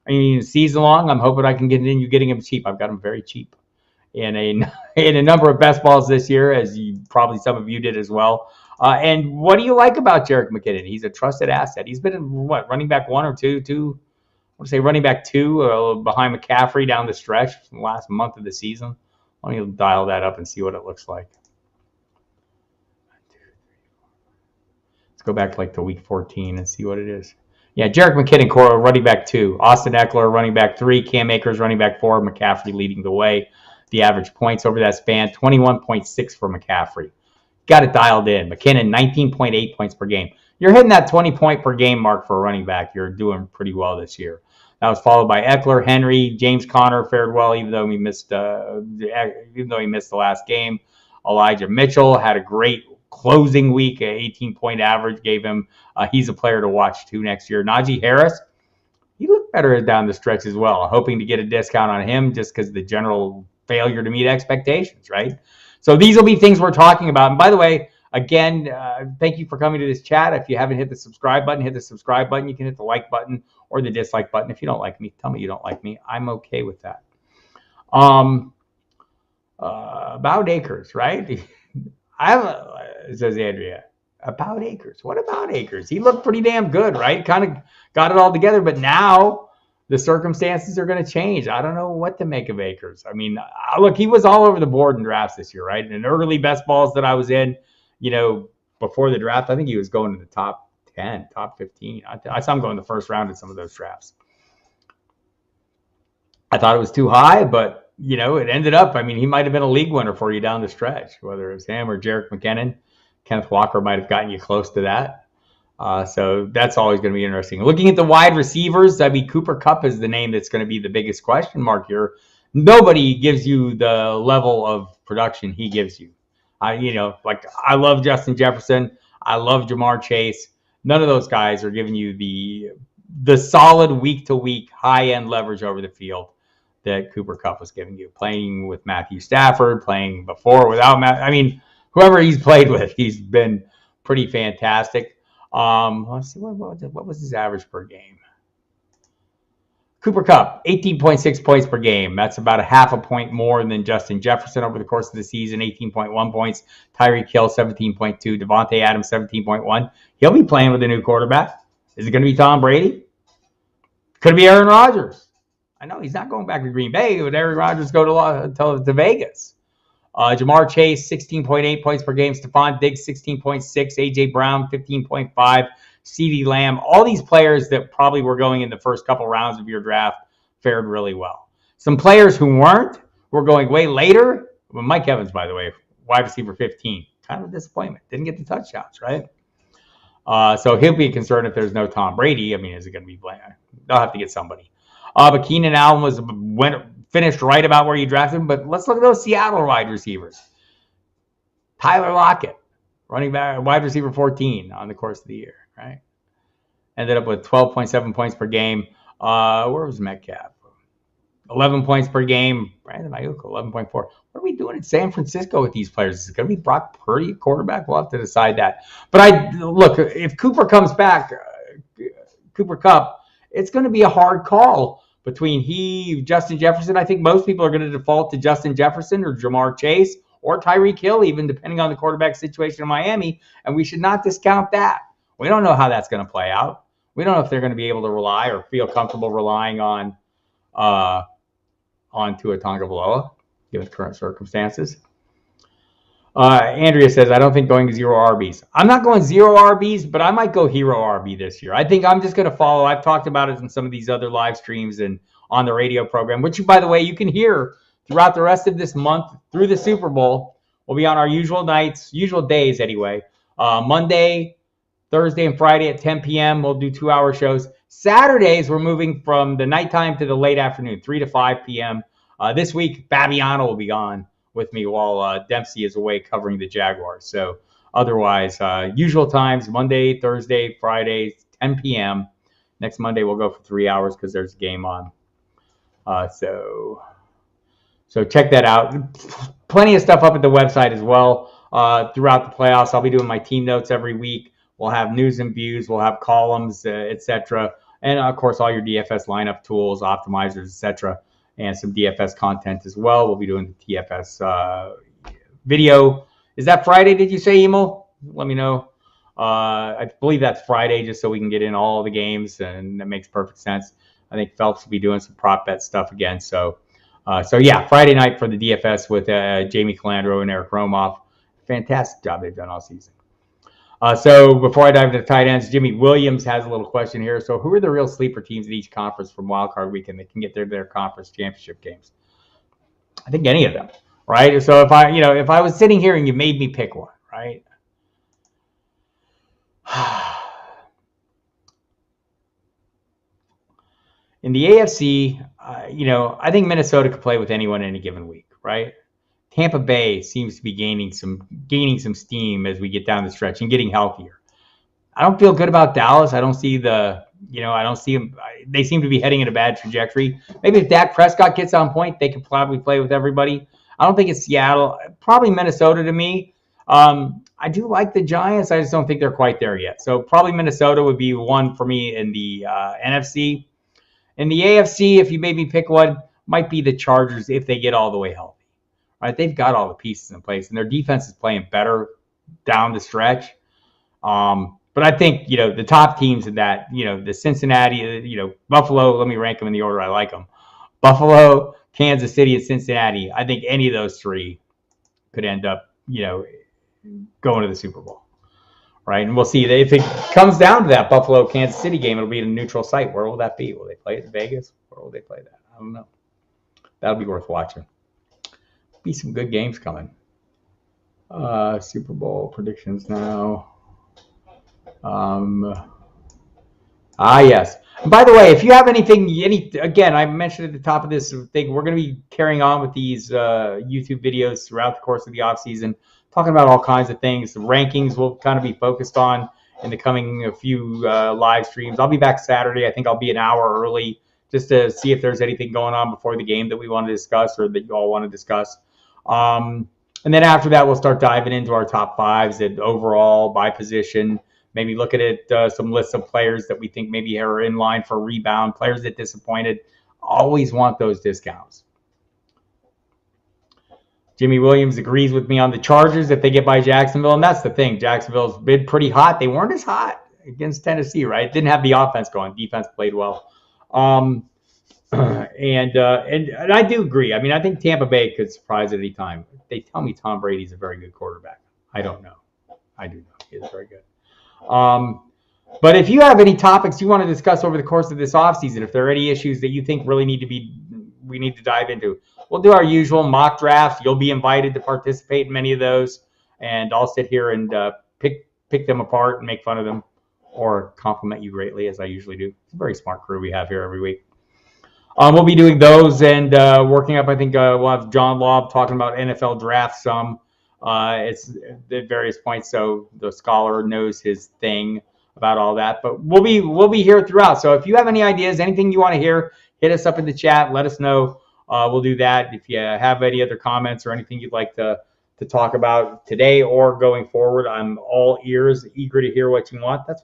A: I mean, season long, I'm hoping I can continue getting him cheap. I've got him very cheap in a number of best balls this year, as probably some of you did as well. And what do you like about Jerick McKinnon? He's a trusted asset. He's been in running back 1 or 2? I want to say running back 2 behind McCaffrey down the stretch from the last month of the season. Let me dial that up and see what it looks like. Let's go back to week 14 and see what it is. Yeah, Jerick McKinnon, running back 2. Austin Eckler, running back 3. Cam Akers, running back 4. McCaffrey leading the way. The average points over that span, 21.6 for McCaffrey. Got it dialed in. McKinnon, 19.8 points per game. You're hitting that 20-point per game mark for a running back. You're doing pretty well this year. That was followed by Eckler, Henry, James Conner fared well, even though he missed the last game. Elijah Mitchell had a great closing week, an 18-point average, gave him. He's a player to watch too next year. Najee Harris, he looked better down the stretch as well. Hoping to get a discount on him just because of the general failure to meet expectations, right? So these will be things we're talking about. And by the way, again, thank you for coming to this chat. If you haven't hit the subscribe button, hit the subscribe button. You can hit the like button or the dislike button. If you don't like me, tell me you don't like me. I'm okay with that. About Akers, right? Says Andrea. About Akers. What about Akers? He looked pretty damn good, right? Kind of got it all together, but now the circumstances are going to change. I don't know what to make of Akers. I mean, look, he was all over the board in drafts this year, right? In early best balls that I was in, before the draft, I think he was going to the top 10, top 15. I saw him go in the first round in some of those drafts. I thought it was too high, but, it ended up, he might have been a league winner for you down the stretch, whether it was him or Jerick McKinnon. Kenneth Walker might have gotten you close to that. So that's always going to be interesting. Looking at the wide receivers, Cooper Kupp is the name that's going to be the biggest question mark here. Nobody gives you the level of production he gives you. I love Justin Jefferson. I love Jamar Chase. None of those guys are giving you the solid week-to-week high-end leverage over the field that Cooper Kupp was giving you. Playing with Matthew Stafford, playing before without Matt. I mean, whoever he's played with, he's been pretty fantastic. Let's see, what was his average per game? Cooper Kupp, 18.6 points per game. That's about a half a point more than Justin Jefferson over the course of the season, 18.1 points. Tyreek Hill, 17.2. Devontae Adams, 17.1. He'll be playing with a new quarterback. Is it going to be Tom Brady? Could it be Aaron Rodgers? I know he's not going back to Green Bay. Would Aaron Rodgers go to Vegas? Jamar Chase, 16.8 points per game. Stephon Diggs, 16.6. A.J. Brown, 15.5. CeeDee Lamb. All these players that probably were going in the first couple rounds of your draft fared really well. Some players who weren't were going way later. Well, Mike Evans, by the way, wide receiver 15. Kind of a disappointment. Didn't get the touchdowns, right? So he'll be concerned if there's no Tom Brady. I mean, is it going to be bland? They'll have to get somebody. But Keenan Allen finished right about where you drafted him. But let's look at those Seattle wide receivers. Tyler Lockett, running back, wide receiver 14 on the course of the year, right? Ended up with 12.7 points per game. Where was Metcalf? 11 points per game. Brandon Ayuk, 11.4. What are we doing in San Francisco with these players? Is it going to be Brock Purdy, quarterback? We'll have to decide that. But look, if Cooper comes back, Cooper Kupp, it's going to be a hard call between Justin Jefferson. I think most people are going to default to Justin Jefferson or Jamar Chase or Tyreek Hill, even depending on the quarterback situation in Miami. And we should not discount that. We don't know how that's going to play out. We don't know if they're going to be able to rely or feel comfortable relying on Tua Tagovailoa, given current circumstances. Andrea says, I don't think going 0 RBs. I'm not going 0 RBs, but I might go hero RB this year. I think I'm just going to follow. I've talked about it in some of these other live streams and on the radio program, which, by the way, you can hear throughout the rest of this month through the Super Bowl. We'll be on our usual days anyway. Monday, Thursday, and Friday at 10 p.m. We'll do 2-hour shows. Saturdays, we're moving from the nighttime to the late afternoon, 3 to 5 p.m. This week, Babiano will be on with me while Dempsey is away covering the Jaguars. So otherwise, usual times, Monday, Thursday, Friday, 10 p.m. Next Monday, we'll go for 3 hours because there's a game on. So check that out. Plenty of stuff up at the website as well throughout the playoffs. I'll be doing my team notes every week. We'll have news and views. We'll have columns, etc. And, of course, all your DFS lineup tools, optimizers, etc., and some DFS content as well. We'll be doing the TFS video. Is that Friday, did you say, Emil? Let me know. I believe that's Friday, just so we can get in all the games, and that makes perfect sense. I think Phelps will be doing some prop bet stuff again. So yeah, Friday night for the DFS with Jamie Calandro and Eric Romoff. Fantastic job they've done all season. So before I dive into the tight ends, Jimmy Williams has a little question here. So who are the real sleeper teams in each conference from Wildcard weekend that can get their conference championship games? I think any of them, right? So if I was sitting here and you made me pick one, right? In the AFC, I think Minnesota could play with anyone any given week, right? Tampa Bay seems to be gaining some steam as we get down the stretch and getting healthier. I don't feel good about Dallas. I don't see them. They seem to be heading in a bad trajectory. Maybe if Dak Prescott gets on point, they could probably play with everybody. I don't think it's Seattle. Probably Minnesota to me. I do like the Giants. I just don't think they're quite there yet. So probably Minnesota would be one for me in the NFC. In the AFC, if you made me pick one, might be the Chargers if they get all the way healthy. Right, they've got all the pieces in place, and their defense is playing better down the stretch. But I think the top teams in that, the Cincinnati, Buffalo. Let me rank them in the order I like them: Buffalo, Kansas City, and Cincinnati. I think any of those three could end up, going to the Super Bowl. Right, and we'll see. If it comes down to that Buffalo Kansas City game, it'll be in a neutral site. Where will that be? Will they play it in Vegas? Where will they play that? I don't know. That'll be worth watching. Be some good games coming. Super Bowl predictions now. Yes. And by the way, if you have anything, again, I mentioned at the top of this thing, we're going to be carrying on with these YouTube videos throughout the course of the off season. talking about all kinds of things. The rankings will kind of be focused on in the coming few live streams. I'll be back Saturday. I think I'll be an hour early just to see if there's anything going on before the game that we want to discuss or that you all want to discuss. And then after that, we'll start diving into our top fives and overall by position. Maybe look at some lists of players that we think maybe are in line for a rebound, players that disappointed. Always want those discounts. Jimmy Williams agrees with me on the Chargers if they get by Jacksonville. And that's the thing. Jacksonville's been pretty hot. They weren't as hot against Tennessee, right? Didn't have the offense going. Defense played well. And I do agree. I mean, I think Tampa Bay could surprise at any time. They tell me Tom Brady's a very good quarterback. I don't know. I do know. He is very good. But if you have any topics you want to discuss over the course of this offseason, if there are any issues that you think really we need to dive into, we'll do our usual mock drafts. You'll be invited to participate in many of those, and I'll sit here and pick them apart and make fun of them or compliment you greatly, as I usually do. It's a very smart crew we have here every week. We'll be doing those and working up. I think we'll have John Lobb talking about NFL drafts some. It's at various points, so the scholar knows his thing about all that. But we'll be here throughout. So if you have any ideas, anything you want to hear, hit us up in the chat. Let us know. We'll do that. If you have any other comments or anything you'd like to talk about today or going forward, I'm all ears, eager to hear what you want. That's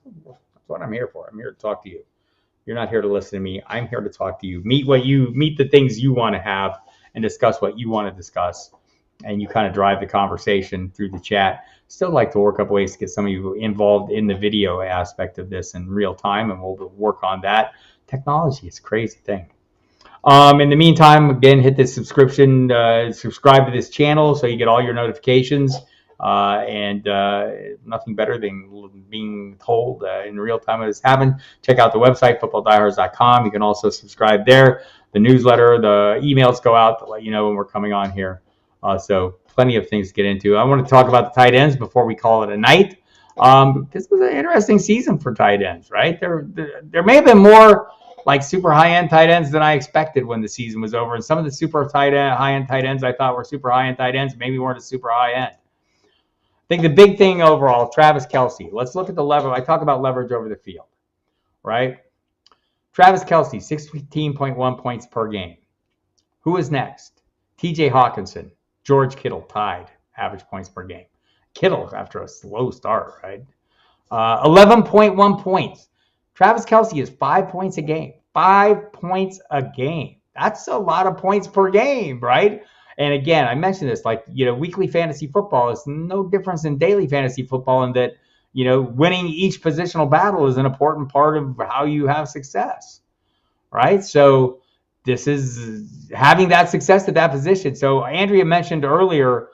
A: what I'm here for. I'm here to talk to you. You're not here to listen to me. I'm here to talk to you. Meet the things you want to have and discuss what you want to discuss. And you kind of drive the conversation through the chat. Still like to work up ways to get some of you involved in the video aspect of this in real time, and we'll work on that. Technology is a crazy thing. In the meantime, again, hit this subscribe to this channel so you get all your notifications. And nothing better than being told in real time what is happening. Check out the website, footballdiehards.com. You can also subscribe there. The newsletter, the emails go out to let you know when we're coming on here. So plenty of things to get into. I want to talk about the tight ends before we call it a night. This was an interesting season for tight ends, right? There may have been more like super high-end tight ends than I expected when the season was over. And some of the super high-end tight ends I thought were super high-end tight ends maybe weren't a super high-end. I think the big thing overall, Travis Kelce. Let's look at the leverage. I talk about leverage over the field, right? Travis Kelce, 16.1 points per game. Who is next? TJ Hawkinson, George Kittle tied average points per game. Kittle after a slow start, right? 11.1 points. Travis Kelce is 5 points a game. 5 points a game. That's a lot of points per game, right? And again, I mentioned this, weekly fantasy football is no difference than daily fantasy football in that, winning each positional battle is an important part of how you have success, right? So this is having that success at that position. So Andrea mentioned earlier,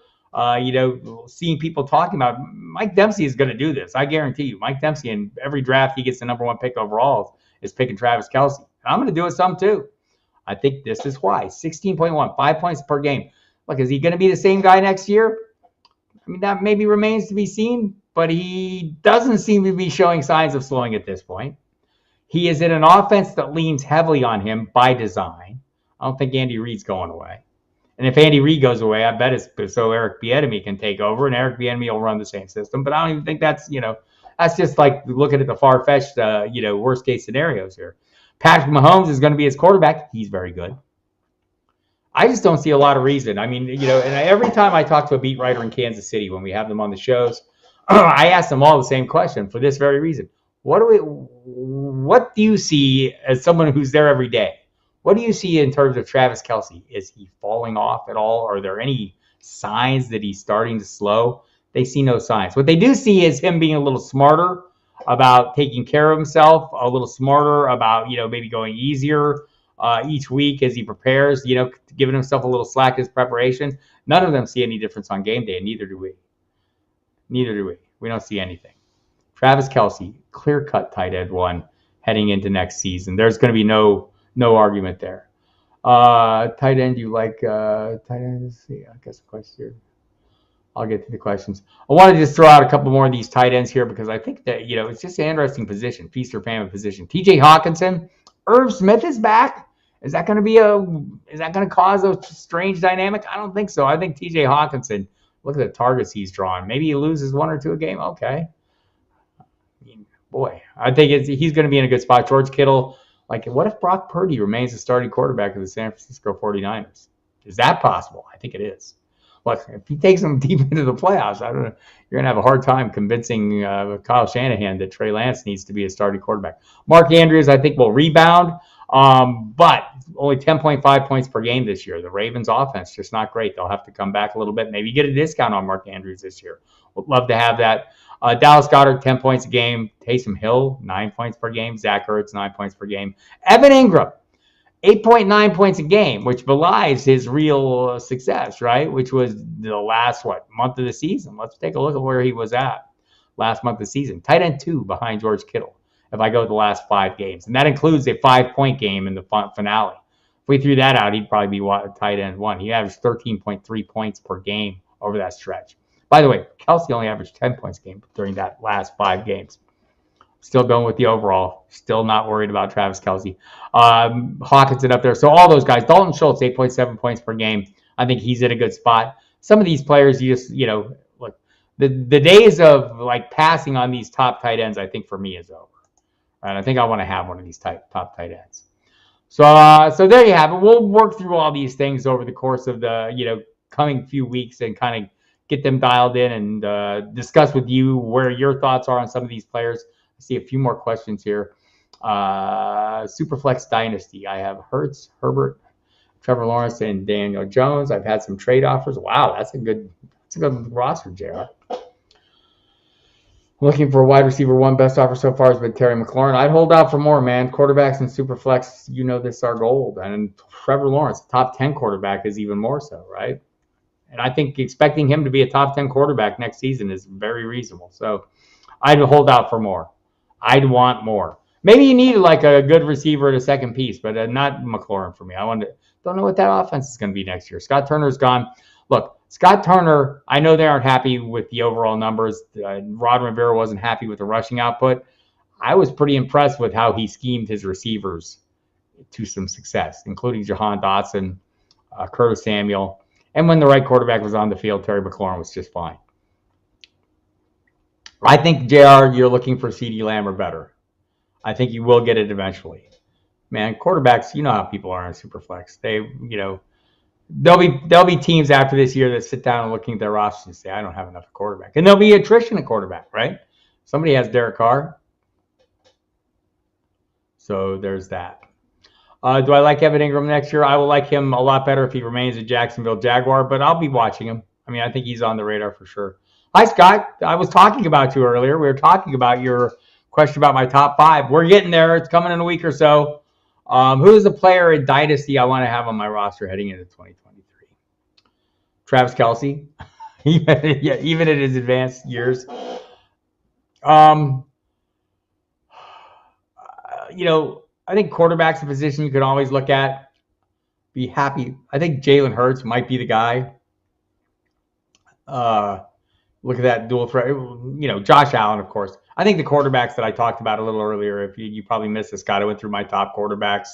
A: seeing people talking about Mike Dempsey is going to do this. I guarantee you, Mike Dempsey in every draft he gets the number one pick overall is picking Travis Kelce. And I'm going to do it some too. I think this is why. 16.1, 5 points per game. Look, is he going to be the same guy next year? I mean, that maybe remains to be seen, but he doesn't seem to be showing signs of slowing at this point. He is in an offense that leans heavily on him by design. I don't think Andy Reid's going away. And if Andy Reid goes away, I bet it's so Eric Bieniemy can take over, and Eric Bieniemy will run the same system. But I don't even think that's just like looking at the far-fetched, worst-case scenarios here. Patrick Mahomes is going to be his quarterback. He's very good. I just don't see a lot of reason. I mean, and every time I talk to a beat writer in Kansas City when we have them on the shows, I ask them all the same question for this very reason. What do you see as someone who's there every day? What do you see in terms of Travis Kelce? Is he falling off at all? Are there any signs that he's starting to slow? They see no signs. What they do see is him being a little smarter about taking care of himself, a little smarter about, maybe going easier each week as he prepares, giving himself a little slack in his preparation. None of them see any difference on game day, and neither do we. We don't see anything. Travis Kelce, clear-cut tight end one heading into next season. There's going to be no argument there. Tight end, you like tight end? Let's see. I guess the question here. I'll get to the questions. I want to just throw out a couple more of these tight ends here because I think that, it's just an interesting position, feast or famine position. TJ Hawkinson, Irv Smith is back. Is that going to cause a strange dynamic? I don't think so. I think TJ Hawkinson Look at the targets he's drawn. Maybe he loses 1 or 2 a game. Okay. I mean, boy, I think he's going to be in a good spot. George Kittle, like, what if Brock Purdy remains the starting quarterback of the San Francisco 49ers? Is that possible? I think it is. Look, if he takes them deep into the playoffs, I don't know. You're going to have a hard time convincing Kyle Shanahan that Trey Lance needs to be a starting quarterback. Mark Andrews, I think, will rebound, but only 10.5 points per game this year. The Ravens' offense just not great. They'll have to come back a little bit. Maybe get a discount on Mark Andrews this year. Would love to have that. Dallas Goedert, 10 points a game. Taysom Hill, 9 points per game. Zach Ertz, 9 points per game. Evan Ingram, 8.9 points a game, which belies his real success, right? Which was the last, month of the season. Let's take a look at where he was at last month of the season. Tight end 2 behind George Kittle, if I go to the last 5 games. And that includes a 5-point game in the finale. If we threw that out, he'd probably be tight end 1. He averaged 13.3 points per game over that stretch. By the way, Kelsey only averaged 10 points a game during that last 5 games. Still going with the overall. Still not worried about Travis Kelsey. Hawkinson up there. So all those guys. Dalton Schultz, 8.7 points per game. I think he's in a good spot. Some of these players, you just, look, the days of like passing on these top tight ends, I think for me is over. Right? I think I want to have one of these top tight ends. So there you have it. We'll work through all these things over the course of the, coming few weeks and kind of get them dialed in and discuss with you where your thoughts are on some of these players. I see a few more questions here. Superflex Dynasty. I have Hurts, Herbert, Trevor Lawrence, and Daniel Jones. I've had some trade offers. Wow, that's a good roster, JR. Looking for a wide receiver 1. Best offer so far has been Terry McLaurin. I'd hold out for more, man. Quarterbacks and Superflex, this are gold. And Trevor Lawrence, top 10 quarterback, is even more so, right? And I think expecting him to be a top 10 quarterback next season is very reasonable. So I'd hold out for more. I'd want more. Maybe you need like a good receiver at a second piece, but not McLaurin for me. Don't know what that offense is going to be next year. Scott Turner's gone. Look, Scott Turner, I know they aren't happy with the overall numbers. Rod Rivera wasn't happy with the rushing output. I was pretty impressed with how he schemed his receivers to some success, including Jahan Dotson, Curtis Samuel. And when the right quarterback was on the field, Terry McLaurin was just fine. I think, JR, you're looking for CeeDee Lamb or better. I think you will get it eventually. Man, quarterbacks, you know how people are in Superflex. There'll be teams after this year that sit down and looking at their rosters and say, I don't have enough quarterback. And there'll be attrition at quarterback, right? Somebody has Derek Carr. So there's that. Do I like Evan Ingram next year? I will like him a lot better if he remains a Jacksonville Jaguar, but I'll be watching him. I mean, I think he's on the radar for sure. Hi, Scott. I was talking about you earlier. We were talking about your question about my top 5. We're getting there. It's coming in a week or so. Who is the player in Dynasty I want to have on my roster heading into 2023? Travis Kelsey, even in his advanced years. I think quarterback's a position you can always look at. Be happy. I think Jalen Hurts might be the guy. Look at that dual threat. Josh Allen, of course. I think the quarterbacks that I talked about a little earlier, if you probably missed this, Scott, I went through my top quarterbacks,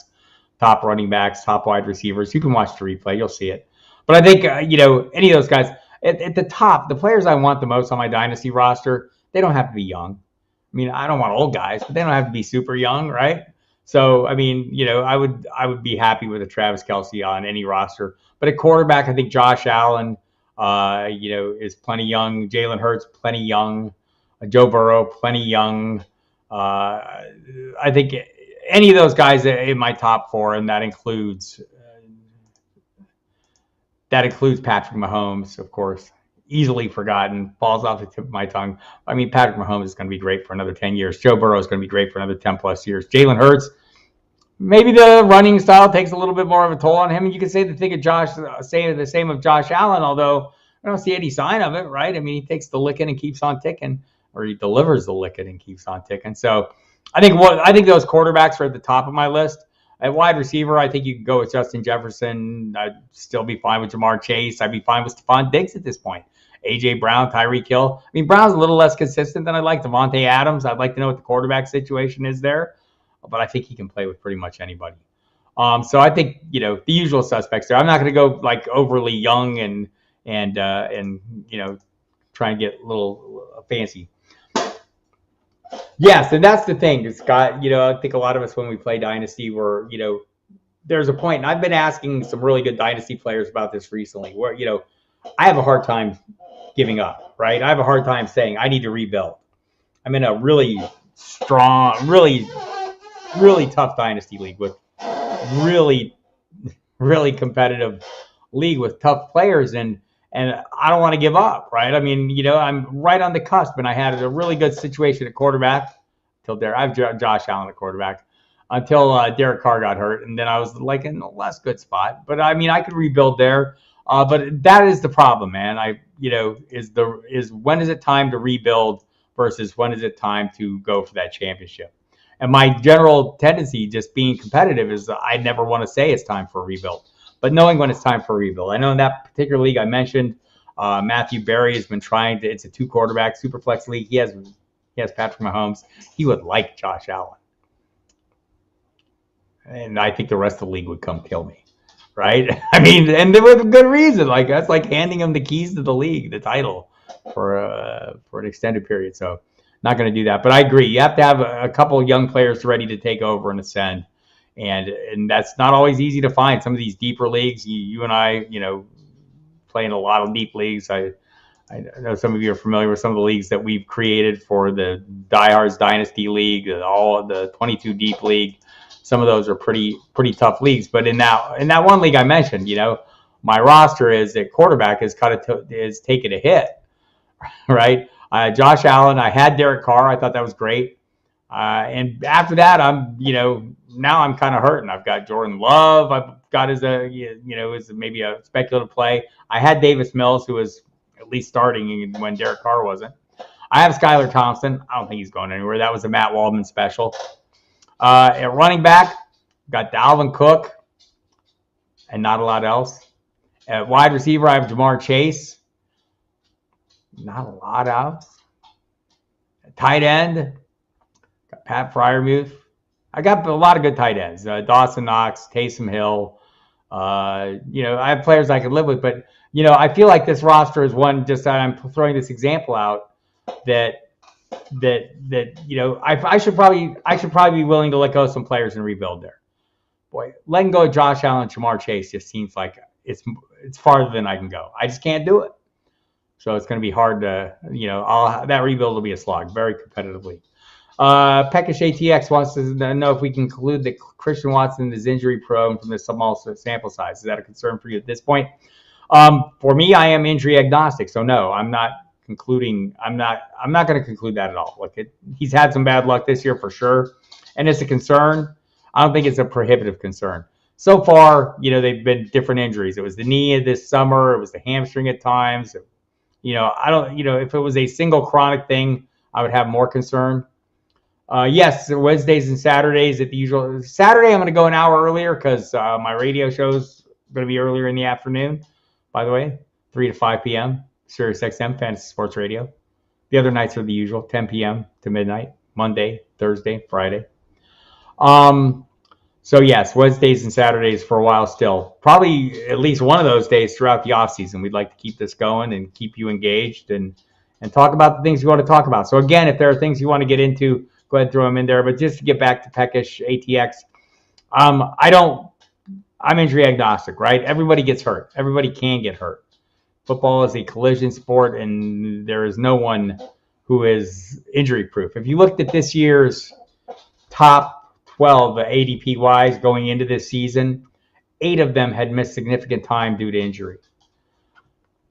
A: top running backs, top wide receivers. You can watch the replay. You'll see it. But I think, any of those guys, at the top, the players I want the most on my Dynasty roster, they don't have to be young. I mean, I don't want old guys, but they don't have to be super young, right? So, I mean, I would be happy with a Travis Kelsey on any roster. But at quarterback, I think Josh Allen, is plenty young. Jalen Hurts, plenty young. Joe Burrow, plenty young. I think any of those guys in my top 4, and that includes Patrick Mahomes, of course. Easily forgotten, falls off the tip of my tongue. I mean, Patrick Mahomes is going to be great for another 10 years. Joe Burrow is going to be great for another 10 plus years. Jalen Hurts, maybe the running style takes a little bit more of a toll on him. And you can say the same of Josh Allen, although I don't see any sign of it, right? I mean, he takes the licking and keeps on ticking, or he delivers the licking and keeps on ticking. So I think those quarterbacks are at the top of my list. At wide receiver, I think you could go with Justin Jefferson. I'd still be fine with Jamar Chase. I'd be fine with Stephon Diggs at this point. A.J. Brown, Tyreek Hill. I mean, Brown's a little less consistent than I'd like. Devontae Adams, I'd like to know what the quarterback situation is there. But I think he can play with pretty much anybody. So I think, the usual suspects there. I'm not going to go like overly young and and try and get a little fancy. Yes, and that's the thing, Scott. I think a lot of us when we play Dynasty were, there's a point, and I've been asking some really good Dynasty players about this recently, where, I have a hard time giving up, right? I have a hard time saying I need to rebuild. I'm in a really strong, really, really tough Dynasty league with really, really competitive league with tough players, and I don't want to give up, right? I mean, I'm right on the cusp, and I had a really good situation at quarterback until I have Josh Allen at quarterback until Derek Carr got hurt, and then I was like in a less good spot. But I mean, I could rebuild there. But that is the problem, man. Is when is it time to rebuild versus when is it time to go for that championship? And my general tendency, just being competitive, is I never want to say it's time for a rebuild, but knowing when it's time for a rebuild. I know in that particular league I mentioned, Matthew Berry has been trying to. It's a 2-quarterback super flex league. He has Patrick Mahomes. He would like Josh Allen, and I think the rest of the league would come kill me, right? I mean, and with a good reason. Like that's like handing him the keys to the league, the title, for an extended period. So not going to do that. But I agree. You have to have a couple of young players ready to take over and ascend. And that's not always easy to find. Some of these deeper leagues, you and I, play in a lot of deep leagues. I know some of you are familiar with some of the leagues that we've created for the Diehards Dynasty League, all the 22 Deep League. Some of those are pretty tough leagues. But in that one league I mentioned, my roster is at quarterback is taken a hit, right? Josh Allen, I had Derek Carr. I thought that was great. And after that, now I'm kind of hurting. I've got Jordan Love. I've got as maybe a speculative play. I had Davis Mills, who was at least starting when Derek Carr wasn't. I have Skylar Thompson. I don't think he's going anywhere. That was a Matt Waldman special. At running back, got Dalvin Cook and not a lot else. At wide receiver, I have Jamar Chase. Not a lot else. At tight end, got Pat Freiermuth. I got a lot of good tight ends. Dawson Knox, Taysom Hill. I have players I could live with, but I feel like this roster is one. Just I'm throwing this example out that I should probably be willing to let go of some players and rebuild there. Boy, letting go of Josh Allen and Jamar Chase just seems like it's farther than I can go. I just can't do it. So it's going to be hard to, that rebuild will be a slog, very competitively. Peckish ATX wants to know if we can conclude that Christian Watson is injury prone from the small sample size. Is that a concern for you at this point? For me, I am injury agnostic, so no, I'm not concluding. I'm not going to conclude that at all. Look, he's had some bad luck this year for sure, and it's a concern. I don't think it's a prohibitive concern. So far, they've been different injuries. It was the knee this summer. It was the hamstring at times. I don't. If it was a single chronic thing, I would have more concern. Yes, Wednesdays and Saturdays at the usual. Saturday, I'm going to go an hour earlier because my radio show's going to be earlier in the afternoon. By the way, 3 to 5 p.m. Sirius XM Fantasy Sports Radio. The other nights are the usual, 10 p.m. to midnight, Monday, Thursday, Friday. So yes, Wednesdays and Saturdays for a while still. Probably at least one of those days throughout the off season. We'd like to keep this going and keep you engaged and talk about the things you want to talk about. So again, if there are things you want to get into, go ahead and throw them in there. But just to get back to Peckish ATX, I'm injury agnostic, right? Everybody gets hurt. Everybody can get hurt. Football is a collision sport, and there is no one who is injury proof. If you looked at this year's top 12 ADP-wise going into this season, 8 of them had missed significant time due to injury.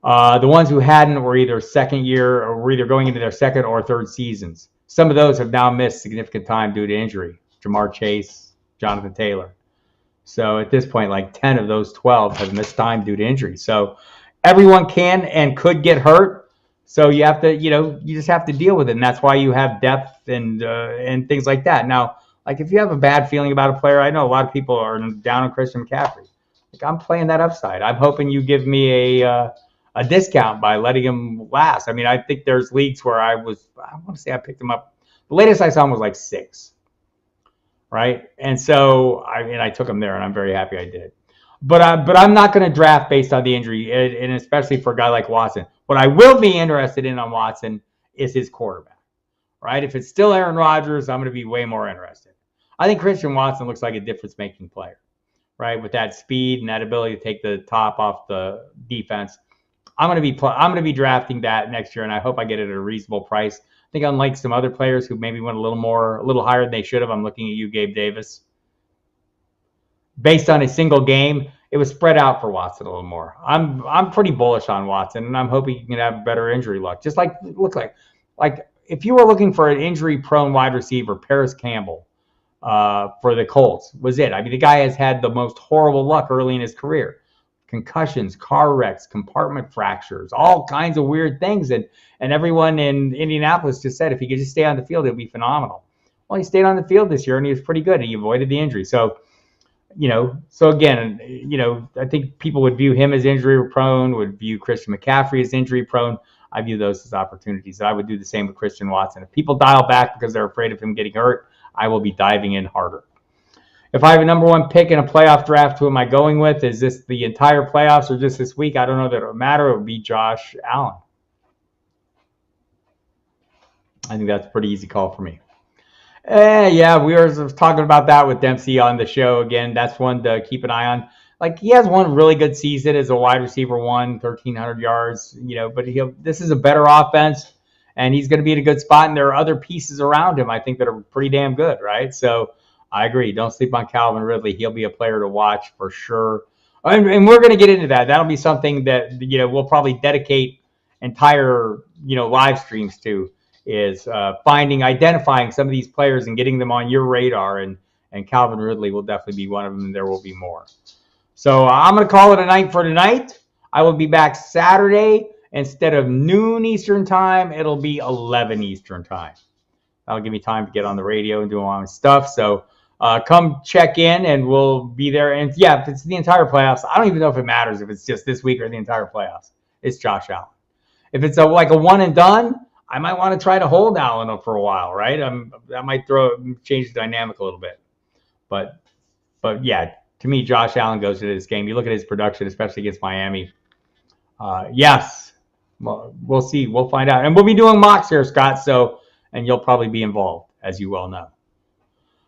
A: The ones who hadn't were either second year or were either going into their second or third seasons. Some of those have now missed significant time due to injury. Jamar Chase, Jonathan Taylor. So at this point, like 10 of those 12 have missed time due to injury. So everyone can and could get hurt. So you have to, you just have to deal with it. And that's why you have depth and things like that. Now, like if you have a bad feeling about a player, I know a lot of people are down on Christian McCaffrey. Like I'm playing that upside. I'm hoping you give me a discount by letting him last. I mean, I think there's leagues where I want to say I picked him up. The latest I saw him was like 6. Right. And so I took him there and I'm very happy I did. But I'm not going to draft based on the injury, and especially for a guy like Watson. What I will be interested in on Watson is his quarterback, right? If it's still Aaron Rodgers, I'm going to be way more interested. I think Christian Watson looks like a difference-making player, right? With that speed and that ability to take the top off the defense. I'm going to be drafting that next year, and I hope I get it at a reasonable price. I think unlike some other players who maybe went a little higher than they should have, I'm looking at you, Gabe Davis. Based on a single game, it was spread out for Watson a little more. I'm pretty bullish on Watson, and I'm hoping he can have better injury luck. Just like if you were looking for an injury-prone wide receiver, Paris Campbell for the Colts was it. I mean, the guy has had the most horrible luck early in his career. Concussions, car wrecks, compartment fractures, all kinds of weird things. And everyone in Indianapolis just said if he could just stay on the field, it would be phenomenal. Well, he stayed on the field this year, and he was pretty good. He avoided the injury. So, again, I think people would view him as injury prone, would view Christian McCaffrey as injury prone. I view those as opportunities. I would do the same with Christian Watson. If people dial back because they're afraid of him getting hurt, I will be diving in harder. If I have a number one pick in a playoff draft, who am I going with? Is this the entire playoffs or just this week? I don't know that it would matter. It would be Josh Allen. I think that's a pretty easy call for me. Yeah, we were talking about that with Dempsey on the show again. That's one to keep an eye on. Like, he has one really good season as a wide receiver, 1,300 yards, but this is a better offense, and he's going to be in a good spot, and there are other pieces around him, I think, that are pretty damn good, right? So I agree. Don't sleep on Calvin Ridley. He'll be a player to watch for sure. And we're going to get into that. That'll be something that, we'll probably dedicate entire, live streams to, is identifying some of these players and getting them on your radar. And Calvin Ridley will definitely be one of them, and there will be more. So I'm going to call it a night for tonight. I will be back Saturday. Instead of noon Eastern time, it'll be 11 Eastern time. That'll give me time to get on the radio and do all my stuff. So come check in, and we'll be there. And yeah, if it's the entire playoffs, I don't even know if it matters if it's just this week or the entire playoffs. It's Josh Allen. If it's like a one and done, I might want to try to hold Allen up for a while, right? That might change the dynamic a little bit. But yeah, to me, Josh Allen goes to this game. You look at his production, especially against Miami. Yes, well, we'll see. We'll find out. And we'll be doing mocks here, Scott, and you'll probably be involved, as you well know.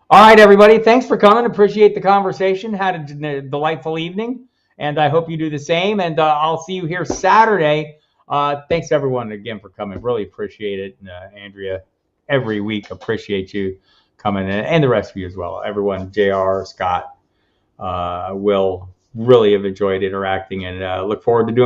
A: All right, everybody. Thanks for coming. Appreciate the conversation. Had a delightful evening, and I hope you do the same. And I'll see you here Saturday. Thanks, everyone, again, for coming. Really appreciate it. Andrea, every week, appreciate you coming, and the rest of you as well. Everyone, JR, Scott, Will, really have enjoyed interacting, and look forward to doing